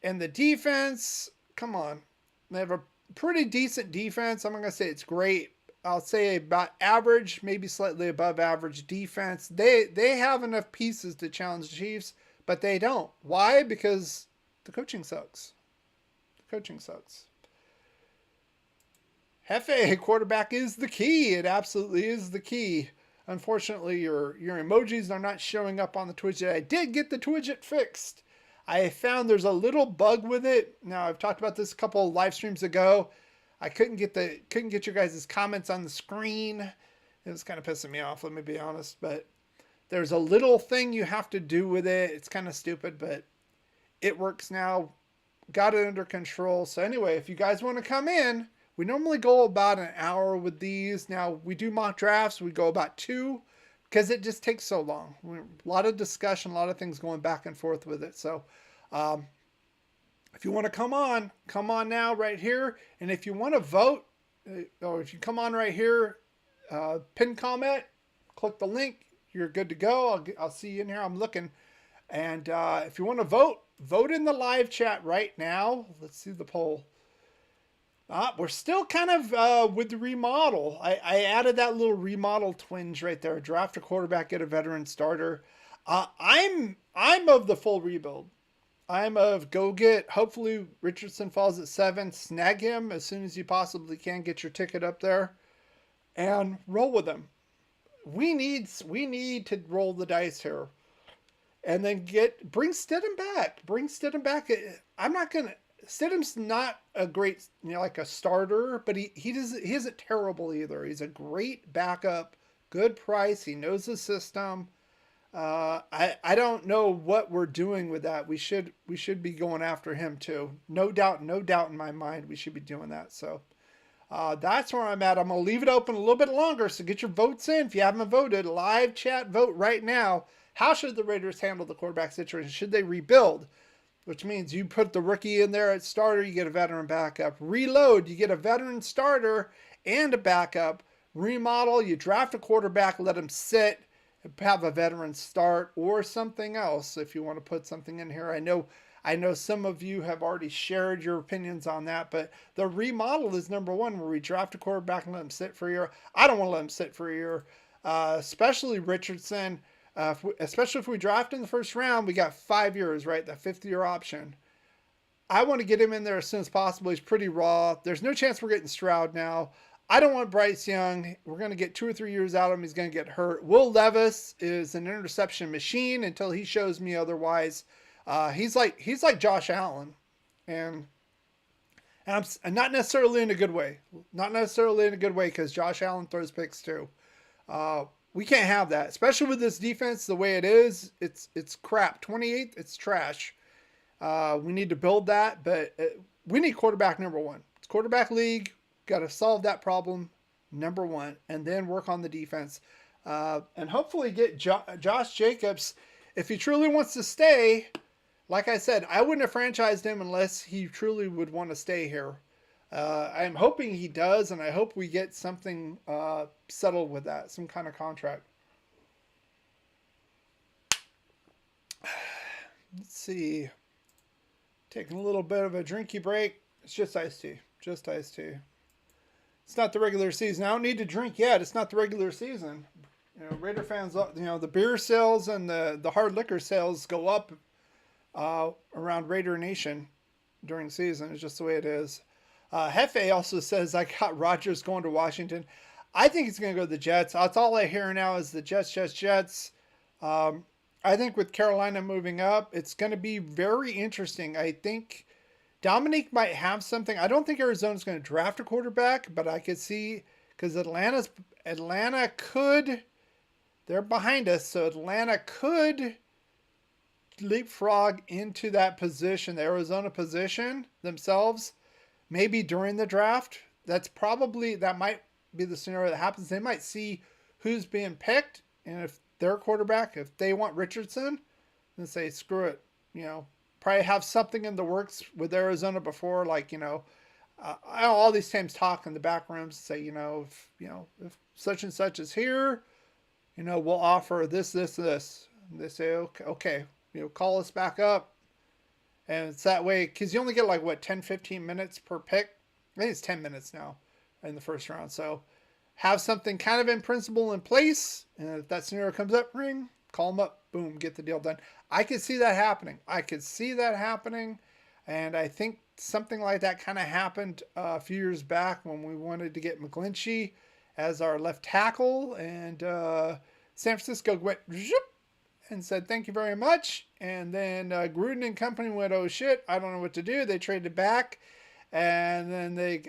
And the defense, come on. They have a pretty decent defense. I'm not going to say it's great. I'll say about average, maybe slightly above average defense. They have enough pieces to challenge the Chiefs, but they don't. Why? Because the coaching sucks. Hefe, quarterback is the key. It absolutely is the key. Unfortunately, your emojis are not showing up on the Twidget. I did get the Twidget fixed. I found there's a little bug with it. Now, I've talked about this a couple of live streams ago. I couldn't get your guys' comments on the screen. It was kind of pissing me off, let me be honest. But there's a little thing you have to do with it. It's kind of stupid, but it works now. Got it under control. So anyway, if you guys want to come in, we normally go about an hour with these. Now, we do mock drafts. We go about 2. Because it just takes so long. A lot of discussion, a lot of things going back and forth with it. So if you want to come on now right here. And if you want to vote, or if you come on right here, pin comment, click the link, you're good to go. I'll see you in here. I'm looking. And if you want to vote in the live chat right now. Let's see the poll. We're still kind of with the remodel. I added that little remodel twinge right there. Draft a quarterback, get a veteran starter. I'm of the full rebuild. I'm of go get. Hopefully Richardson falls at 7. Snag him as soon as you possibly can. Get your ticket up there, and roll with him. We need to roll the dice here. and then bring Stidham back. Bring Stidham back. I'm not gonna. Stidham's not a great, like a starter, but he isn't terrible either. He's a great backup, good price. He knows the system. I don't know what we're doing with that. We should be going after him too. No doubt in my mind we should be doing that. So that's where I'm at. I'm gonna leave it open a little bit longer, so get your votes in. If you haven't voted, live chat vote right now. How should the Raiders handle the quarterback situation? Should they rebuild? Which means you put the rookie in there at starter, you get a veteran backup. Reload, you get a veteran starter and a backup. Remodel, you draft a quarterback, let him sit, have a veteran start, or something else if you want to put something in here. I know some of you have already shared your opinions on that, but the remodel is number one, where we draft a quarterback and let him sit for a year. I don't want to let him sit for a year, especially Richardson. Especially if we draft in the first round, we got 5 years, right? The 5th-year option. I want to get him in there as soon as possible. He's pretty raw. There's no chance we're getting Strut now. I don't want Bryce Young. We're going to get 2 or 3 years out of him. He's going to get hurt. Will Levis is an interception machine until he shows me otherwise. He's like Josh Allen, and I'm not necessarily in a good way. Not necessarily in a good way, because Josh Allen throws picks too. We can't have that, especially with this defense the way it is. It's crap. 28th, it's trash. We need to build that, but we need quarterback number one. It's quarterback league. Got to solve that problem, number one, and then work on the defense. And hopefully get Josh Jacobs, if he truly wants to stay. Like I said, I wouldn't have franchised him unless he truly would want to stay here. I'm hoping he does, and I hope we get something settled with that, some kind of contract. Let's see. Taking a little bit of a drinky break. It's just iced tea. Just iced tea. It's not the regular season. I don't need to drink yet. It's not the regular season. Raider fans, the beer sales and the hard liquor sales go up around Raider Nation during the season. It's just the way it is. Hefe also says, I got Rodgers going to Washington. I think he's going to go to the Jets. That's all I hear now is the Jets. I think with Carolina moving up, it's going to be very interesting. I think Dominique might have something. I don't think Arizona's going to draft a quarterback, but I could see, because Atlanta could, they're behind us, so Atlanta could leapfrog into that position, the Arizona position themselves. Maybe during the draft, that might be the scenario that happens. They might see who's being picked, and if their quarterback, if they want Richardson, then say, screw it. Probably have something in the works with Arizona before, all these teams talk in the back rooms, say, if such and such is here, we'll offer this. And they say, okay, call us back up. And it's that way, because you only get 10, 15 minutes per pick. I think it's 10 minutes now in the first round. So have something kind of in principle in place. And if that scenario comes up, call them up, boom, get the deal done. I could see that happening. And I think something like that kind of happened a few years back when we wanted to get McGlinchey as our left tackle. And San Francisco went and said, thank you very much. And then Gruden and company went, oh shit, I don't know what to do. They traded back. And then they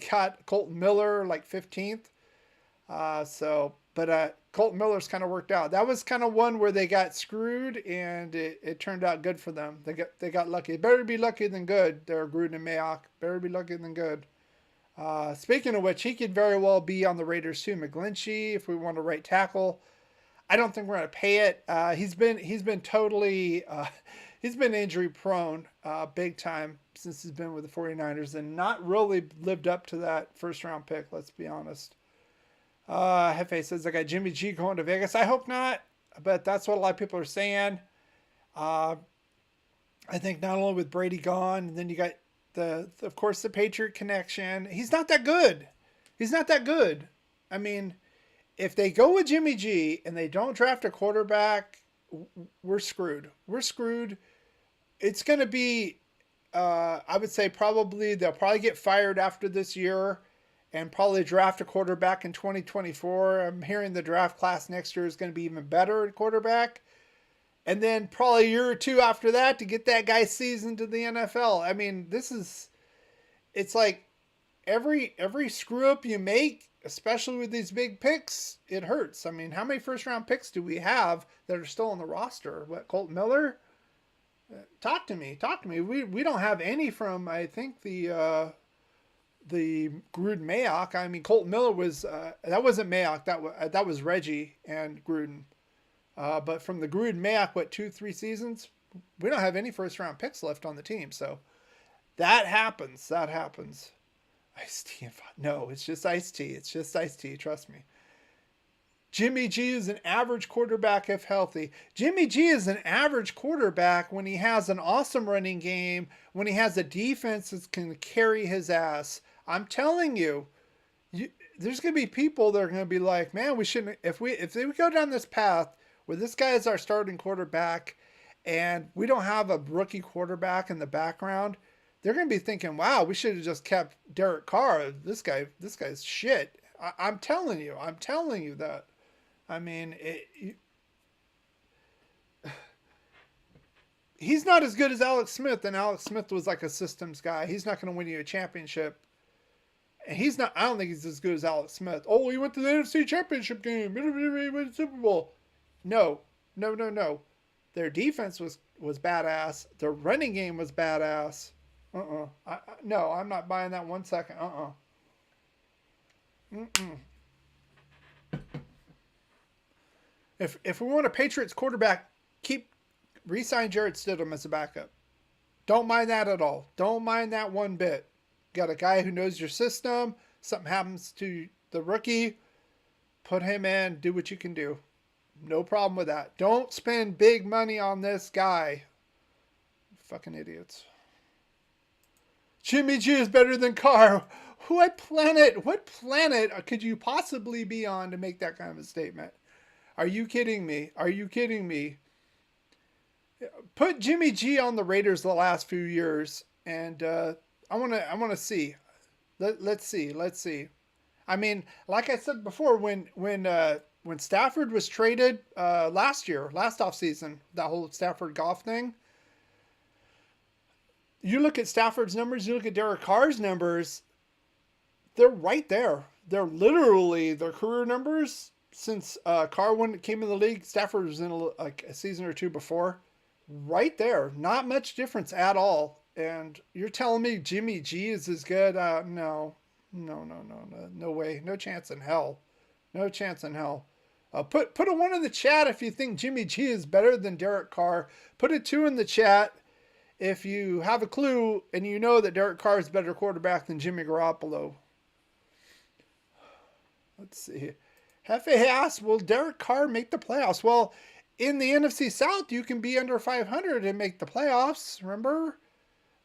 got Colton Miller 15th. But Colton Miller's kind of worked out. That was kind of one where they got screwed, and it turned out good for them. They got lucky. Better be lucky than good. They're Gruden and Mayock. Better be lucky than good. Speaking of which, he could very well be on the Raiders too. McGlinchey, if we want to right tackle. I don't think we're going to pay it. He's been totally he's been injury prone big time since he's been with the 49ers, and not really lived up to that first round pick. Let's be honest. Hefe says, I got Jimmy G going to Vegas. I hope not, but that's what a lot of people are saying. I think not only with Brady gone, and then you got of course, the Patriot connection. He's not that good. I mean, if they go with Jimmy G and they don't draft a quarterback, we're screwed. It's going to be, I would say they'll probably get fired after this year and probably draft a quarterback in 2024. I'm hearing the draft class next year is going to be even better at quarterback. and then probably a year or two after that to get that guy seasoned to the NFL. I mean, it's like every screw up you make, especially with these big picks, it hurts. I mean, how many first round picks do we have that are still on the roster? What, Colton Miller? Talk to me. Talk to me. We don't have any from, I think, the Gruden Mayock. I mean, Colton Miller was that wasn't Mayock. That was Reggie and Gruden. But from the Gruden Mayock, what, 2-3 seasons? We don't have any first round picks left on the team. So that happens. That happens. Ice tea. No, it's just iced tea. It's just iced tea. Trust me. Jimmy G is an average quarterback if healthy. Jimmy G is an average quarterback when he has an awesome running game, when he has a defense that can carry his ass. I'm telling you, there's going to be people that are going to be like, man, we shouldn't, if we go down this path where this guy is our starting quarterback and we don't have a rookie quarterback in the background, they're going to be thinking, wow, we should have just kept Derek Carr. This guy's shit. I'm telling you that. I mean, he's not as good as Alex Smith, and Alex Smith was like a systems guy. He's not going to win you a championship. And I don't think he's as good as Alex Smith. Oh, he went to the NFC Championship game. He went to the Super Bowl. No. Their defense was badass. Their running game was badass. No, I'm not buying that 1 second. If we want a Patriots quarterback, re-sign Jarrett Stidham as a backup. Don't mind that at all. Don't mind that one bit. Got a guy who knows your system. Something happens to the rookie, put him in, do what you can do. No problem with that. Don't spend big money on this guy. Fucking idiots. Jimmy G is better than Carr. What planet could you possibly be on to make that kind of a statement? Are you kidding me? Put Jimmy G on the Raiders the last few years, and I want to see. Let's see. I mean, like I said before, when Stafford was traded last offseason, that whole Stafford Goff thing. You look at Stafford's numbers, you look at Derek Carr's numbers, they're right there. They're literally their career numbers since Carr came in the league. Stafford was in a season or two before. Right there. Not much difference at all. And you're telling me Jimmy G is as good? No. No way. No chance in hell. No chance in hell. Put a 1 in the chat if you think Jimmy G is better than Derek Carr. Put a 2 in the chat if you have a clue and you know that Derek Carr is a better quarterback than Jimmy Garoppolo. Let's see. Hefe asks, will Derek Carr make the playoffs? Well, in the NFC South, you can be under 500 and make the playoffs. Remember?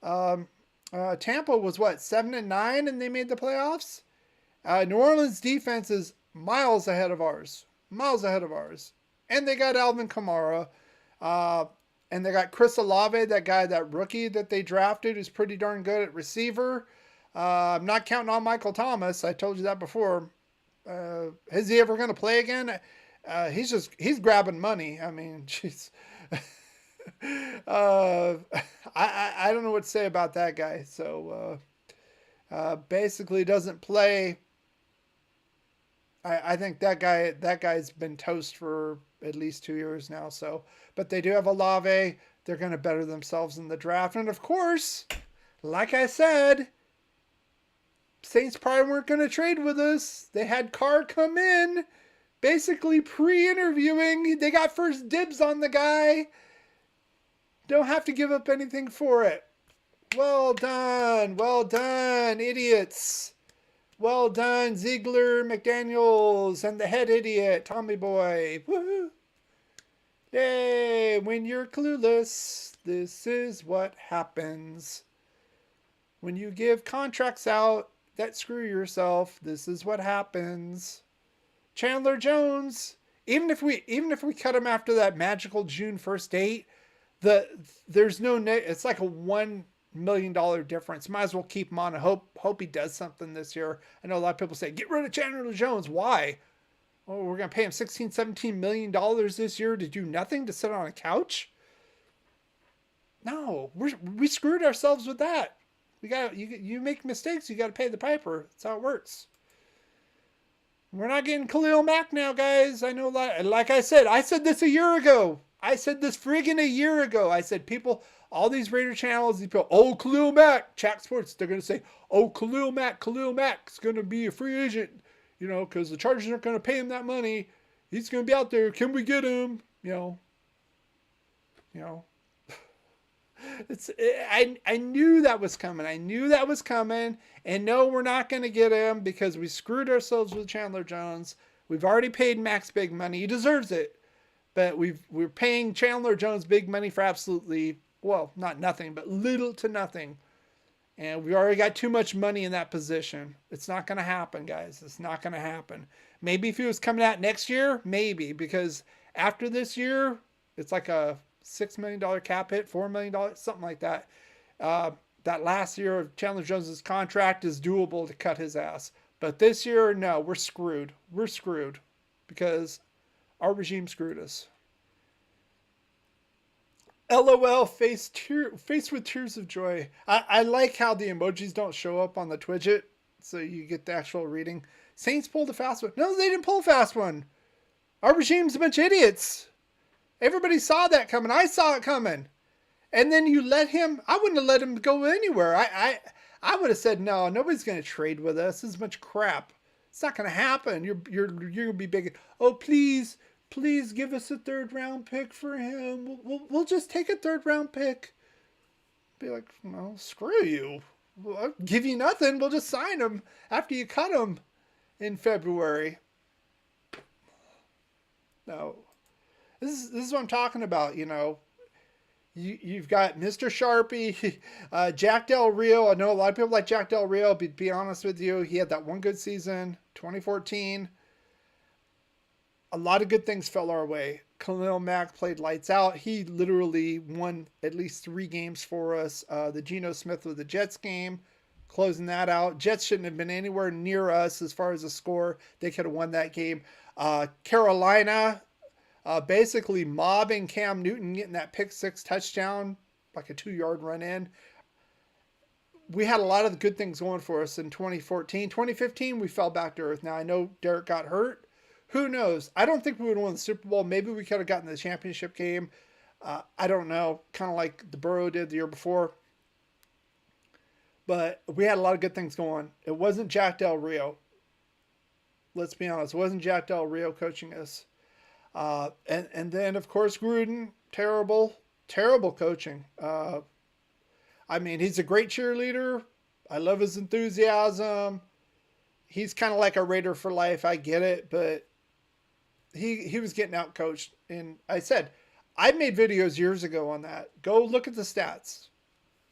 Tampa was 7-9 and they made the playoffs? New Orleans defense is miles ahead of ours. And they got Alvin Kamara. And they got Chris Olave, that rookie that they drafted, who's pretty darn good at receiver. I'm not counting on Michael Thomas. I told you that before. Is he ever going to play again? He's grabbing money. I mean, jeez. I don't know what to say about that guy. So, basically doesn't play. I think that guy's been toast for at least 2 years now. So, but they do have Olave. They're going to better themselves in the draft. And of course, like I said, Saints probably weren't going to trade with us. They had Carr come in, basically pre-interviewing. They got first dibs on the guy. Don't have to give up anything for it. Well done, idiots. Well done, Ziegler, McDaniels, and the head idiot, Tommy Boy. Woohoo! Yay! When you're clueless, this is what happens. When you give contracts out that screw yourself, this is what happens. Chandler Jones, even if we cut him after that magical June 1st date, there's no it's like a $1 million difference. Might as well keep him on and hope he does something this year. I know a lot of people say, get rid of Chandler Jones. Why? Oh, we're going to pay him $16, $17 million this year to do nothing, to sit on a couch? No, we screwed ourselves with that. You make mistakes, you got to pay the piper. That's how it works. We're not getting Khalil Mack now, guys. I know, like I said this a year ago. I said this friggin' a year ago. I said people, all these Raider channels, these people, oh, Khalil Mack, Chat Sports, they're going to say, oh, Khalil Mack's going to be a free agent, you know, because the Chargers aren't going to pay him that money. He's going to be out there. Can we get him? You know. I knew that was coming. I knew that was coming. And no, we're not going to get him because we screwed ourselves with Chandler Jones. We've already paid Max big money. He deserves it. But we're paying Chandler Jones big money for absolutely, well, not nothing, but little to nothing. And we already got too much money in that position. It's not going to happen, guys. It's not going to happen. Maybe if he was coming out next year, maybe. Because after this year, it's like a $6 million cap hit, $4 million, something like that. That last year of Chandler Jones's contract is doable to cut his ass. But this year, no, we're screwed. We're screwed because our regime screwed us. LOL, face with tears of joy. I like how the emojis don't show up on the Twidget, so you get the actual reading. Saints pulled a fast one. No, they didn't pull a fast one. Our regime's a bunch of idiots. Everybody saw that coming. I saw it coming. And then you let him, I wouldn't have let him go anywhere. I would have said, no, nobody's going to trade with us. This is a bunch of crap. It's not going to happen. You're going to be big. Oh, please give us a 3rd round pick for him. We'll just take a 3rd round pick. Be like, no, screw you. I'll give you nothing. We'll just sign him after you cut him in February. No. This is what I'm talking about, you know. You've got Mr. Sharpie, Jack Del Rio. I know a lot of people like Jack Del Rio. Be honest with you, he had that one good season, 2014. A lot of good things fell our way. Khalil Mack played lights out. He literally won at least 3 games for us. The Geno Smith with the Jets game, closing that out. Jets shouldn't have been anywhere near us as far as the score. They could have won that game. Carolina, basically mobbing Cam Newton, getting that pick 6 touchdown, like a 2-yard run in. We had a lot of the good things going for us in 2014. 2015, we fell back to earth. Now, I know Derek got hurt. Who knows? I don't think we would have won the Super Bowl. Maybe we could have gotten the championship game. I don't know. Kind of like the Burrow did the year before. But we had a lot of good things going. It wasn't Jack Del Rio. Let's be honest. It wasn't Jack Del Rio coaching us. And then, of course, Gruden. Terrible coaching. I mean, he's a great cheerleader. I love his enthusiasm. He's kind of like a Raider for life. I get it, but he was getting out coached. And I said, I made videos years ago on that. Go look at the stats.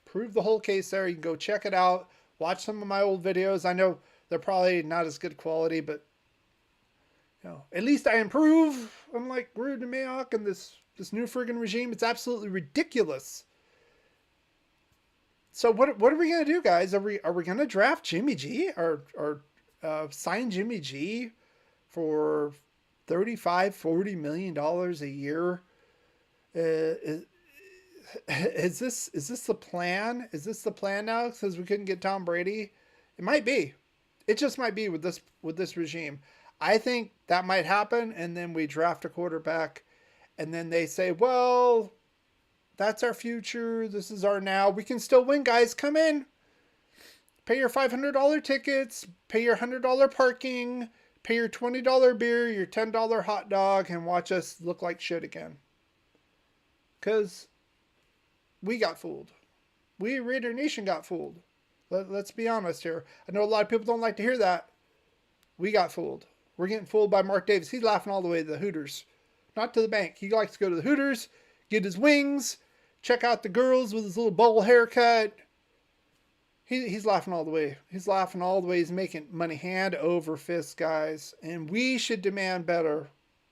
Prove the whole case there. You can go check it out. Watch some of my old videos. I know they're probably not as good quality, but you know, at least I improve. Unlike Gruden and Mayock and this new friggin' regime, it's absolutely ridiculous. So what are we gonna do, guys? Are we gonna draft Jimmy G or sign Jimmy G for $35-40 million a year? Is this the plan? Is this the plan now? Because we couldn't get Tom Brady, it might be. It just might be with this regime. I think that might happen, and then we draft a quarterback, and then they say, well, that's our future. This is our now. We can still win, guys. Come in. Pay your $500 tickets. Pay your $100 parking. Pay your $20 beer, your $10 hot dog, and watch us look like shit again. Because we got fooled. We, Raider Nation, got fooled. Let's be honest here. I know a lot of people don't like to hear that. We got fooled. We're getting fooled by Mark Davis. He's laughing all the way to the Hooters. Not to the bank. He likes to go to the Hooters, get his wings, check out the girls with his little bowl haircut. He's laughing all the way. He's laughing all the way. He's making money hand over fist, guys. And we should demand better.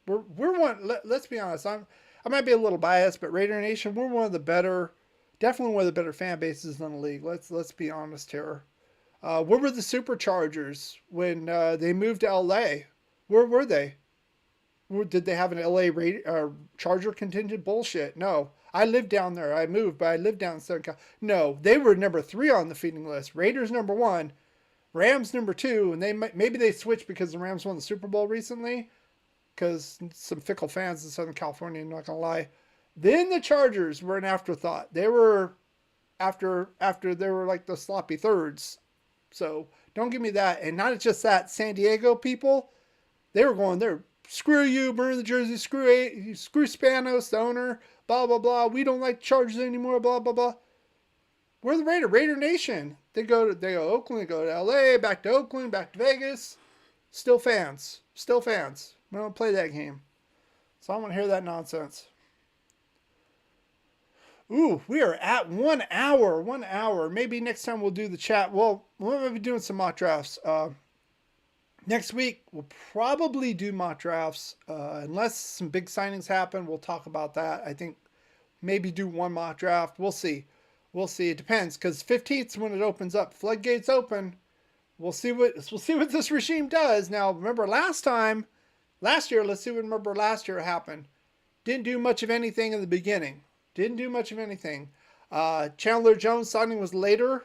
We're one. Let's be honest. I might be a little biased, but Raider Nation, we're one of the better, definitely one of the better fan bases in the league. Let's be honest here. Where were the Superchargers when they moved to LA? Where were they? Did they have an LA Charger contingent? Bullshit. No. I lived down there. I moved, but I lived down in Southern California. No, they were number 3 on the feeding list. Raiders number 1, Rams number 2, and maybe they switched because the Rams won the Super Bowl recently. Because some fickle fans in Southern California, I'm not gonna lie. Then the Chargers were an afterthought. They were after they were like the sloppy thirds. So don't give me that. And not just that, San Diego people, they were going there. Screw you, burn the jersey. Screw Spanos, the owner. Blah blah blah. We don't like Chargers anymore. Blah blah blah. We're the Raider Nation. They go Oakland, they go to LA, back to Oakland, back to Vegas. Still fans. We don't play that game. So I don't want to hear that nonsense. Ooh, we are at 1 hour. 1 hour. Maybe next time we'll do the chat. Well, we'll be doing some mock drafts. Next week, we'll probably do mock drafts. Unless some big signings happen, we'll talk about that. I think maybe do one mock draft. We'll see. It depends, because 15th is when it opens up. Floodgates open. We'll see what this regime does. Now, remember last year, let's see what remember last year happened. Didn't do much of anything in the beginning. Chandler Jones signing was later.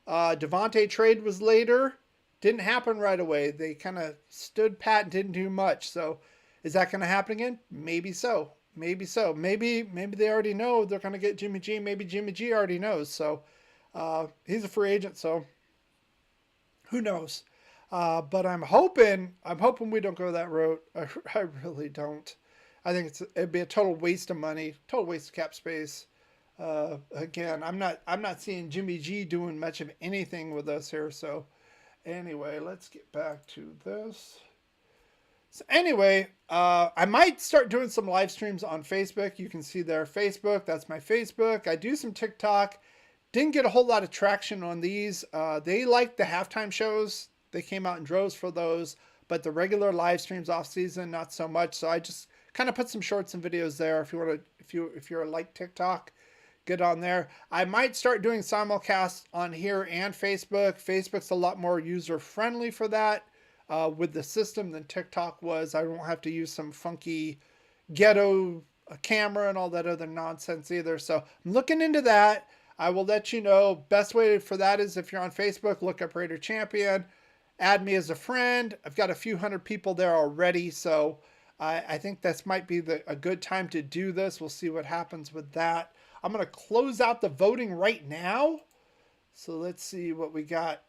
Devontae trade was later. Didn't happen right away. They kind of stood pat and didn't do much. So is that going to happen again? Maybe so. Maybe they already know they're going to get Jimmy G. Maybe Jimmy G already knows. So he's a free agent. So who knows? But I'm hoping we don't go that route. I really don't. I think it'd be a total waste of money, total waste of cap space. Again, I'm not seeing Jimmy G doing much of anything with us here. So anyway, let's get back to this. So anyway, I might start doing some live streams on Facebook. You can see there, Facebook. That's my Facebook. I do some TikTok. Didn't get a whole lot of traction on these. They like the halftime shows. They came out in droves for those, but the regular live streams off season, not so much. So I just kind of put some shorts and videos there. If you want to, if you're like TikTok, get on there. I might start doing simulcasts on here and Facebook. Facebook's a lot more user friendly for that with the system than TikTok was. I won't have to use some funky ghetto camera and all that other nonsense either. So I'm looking into that. I will let you know. Best way for that is if you're on Facebook, look up Raider Champion. Add me as a friend. I've got a few hundred people there already, so I think this might be a good time to do this. We'll see what happens with that. I'm going to close out the voting right now. So let's see what we got.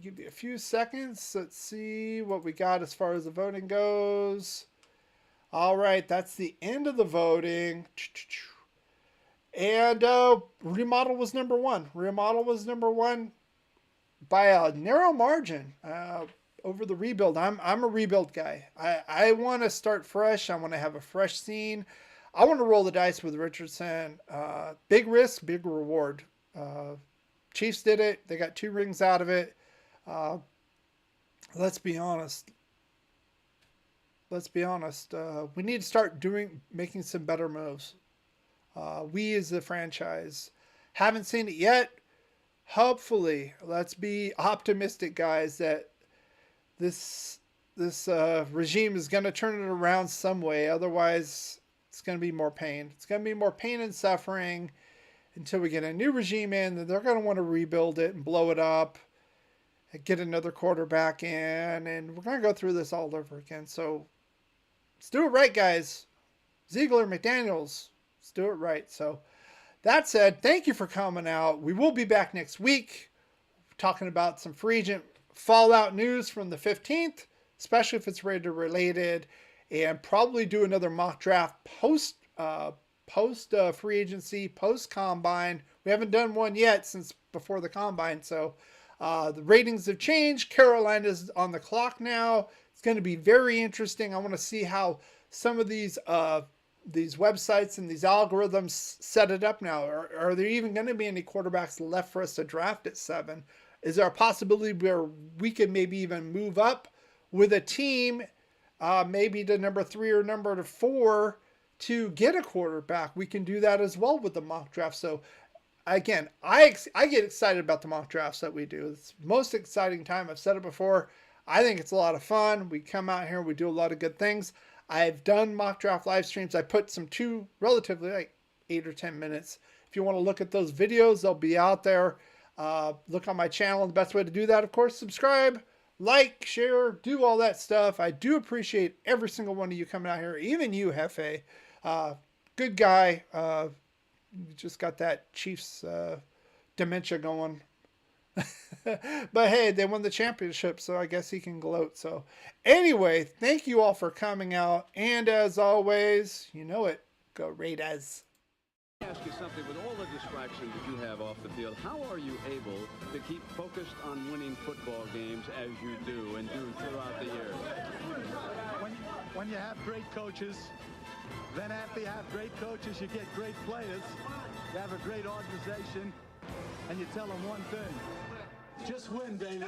Give me a few seconds. Let's see what we got as far as the voting goes. All right, that's the end of the voting. And remodel was number 1. Remodel was number 1. By a narrow margin over the rebuild. I'm a rebuild guy. I want to start fresh. I want to have a fresh scene. I want to roll the dice with Richardson. Big risk, big reward. Chiefs did it. They got 2 rings out of it. Let's be honest. We need to start making some better moves. We as a franchise haven't seen it yet. Hopefully, let's be optimistic, guys, that this regime is going to turn it around some way. Otherwise, it's going to be more pain. It's going to be more pain and suffering until we get a new regime in. Then they're going to want to rebuild it and blow it up and get another quarterback in. And we're going to go through this all over again. So let's do it right, guys. Ziegler, McDaniels, let's do it right. So that said, thank you for coming out. We will be back next week talking about some free agent fallout news from the 15th, especially if it's Raider related, and probably do another mock draft post free agency, post combine. We haven't done one yet since before the combine. So the ratings have changed. Carolina's on the clock now. It's going to be very interesting. I want to see how some of these websites and these algorithms set it up now. Are there even going to be any quarterbacks left for us to draft at 7? Is there a possibility where we could maybe even move up with a team, maybe to number 3 or number 4 to get a quarterback? We can do that as well with the mock draft. So again, I get excited about the mock drafts that we do. It's the most exciting time. I've said it before. I think it's a lot of fun. We come out here, we do a lot of good things. I've done mock draft live streams. I put some relatively like 8 or 10 minutes. If you want to look at those videos, they'll be out there. Look on my channel. The best way to do that, of course, subscribe, like, share, do all that stuff. I do appreciate every single one of you coming out here, even you, Hefe. Good guy. Just got that Chiefs dementia going. But hey, they won the championship, so I guess he can gloat. So anyway, thank you all for coming out. And as always, you know it, go Raiders. Ask you something. With all the distractions that you have off the field, how are you able to keep focused on winning football games as you do and do throughout the years? When you have great coaches, then after you have great coaches, you get great players. You have a great organization, and you tell them one thing: just win, baby.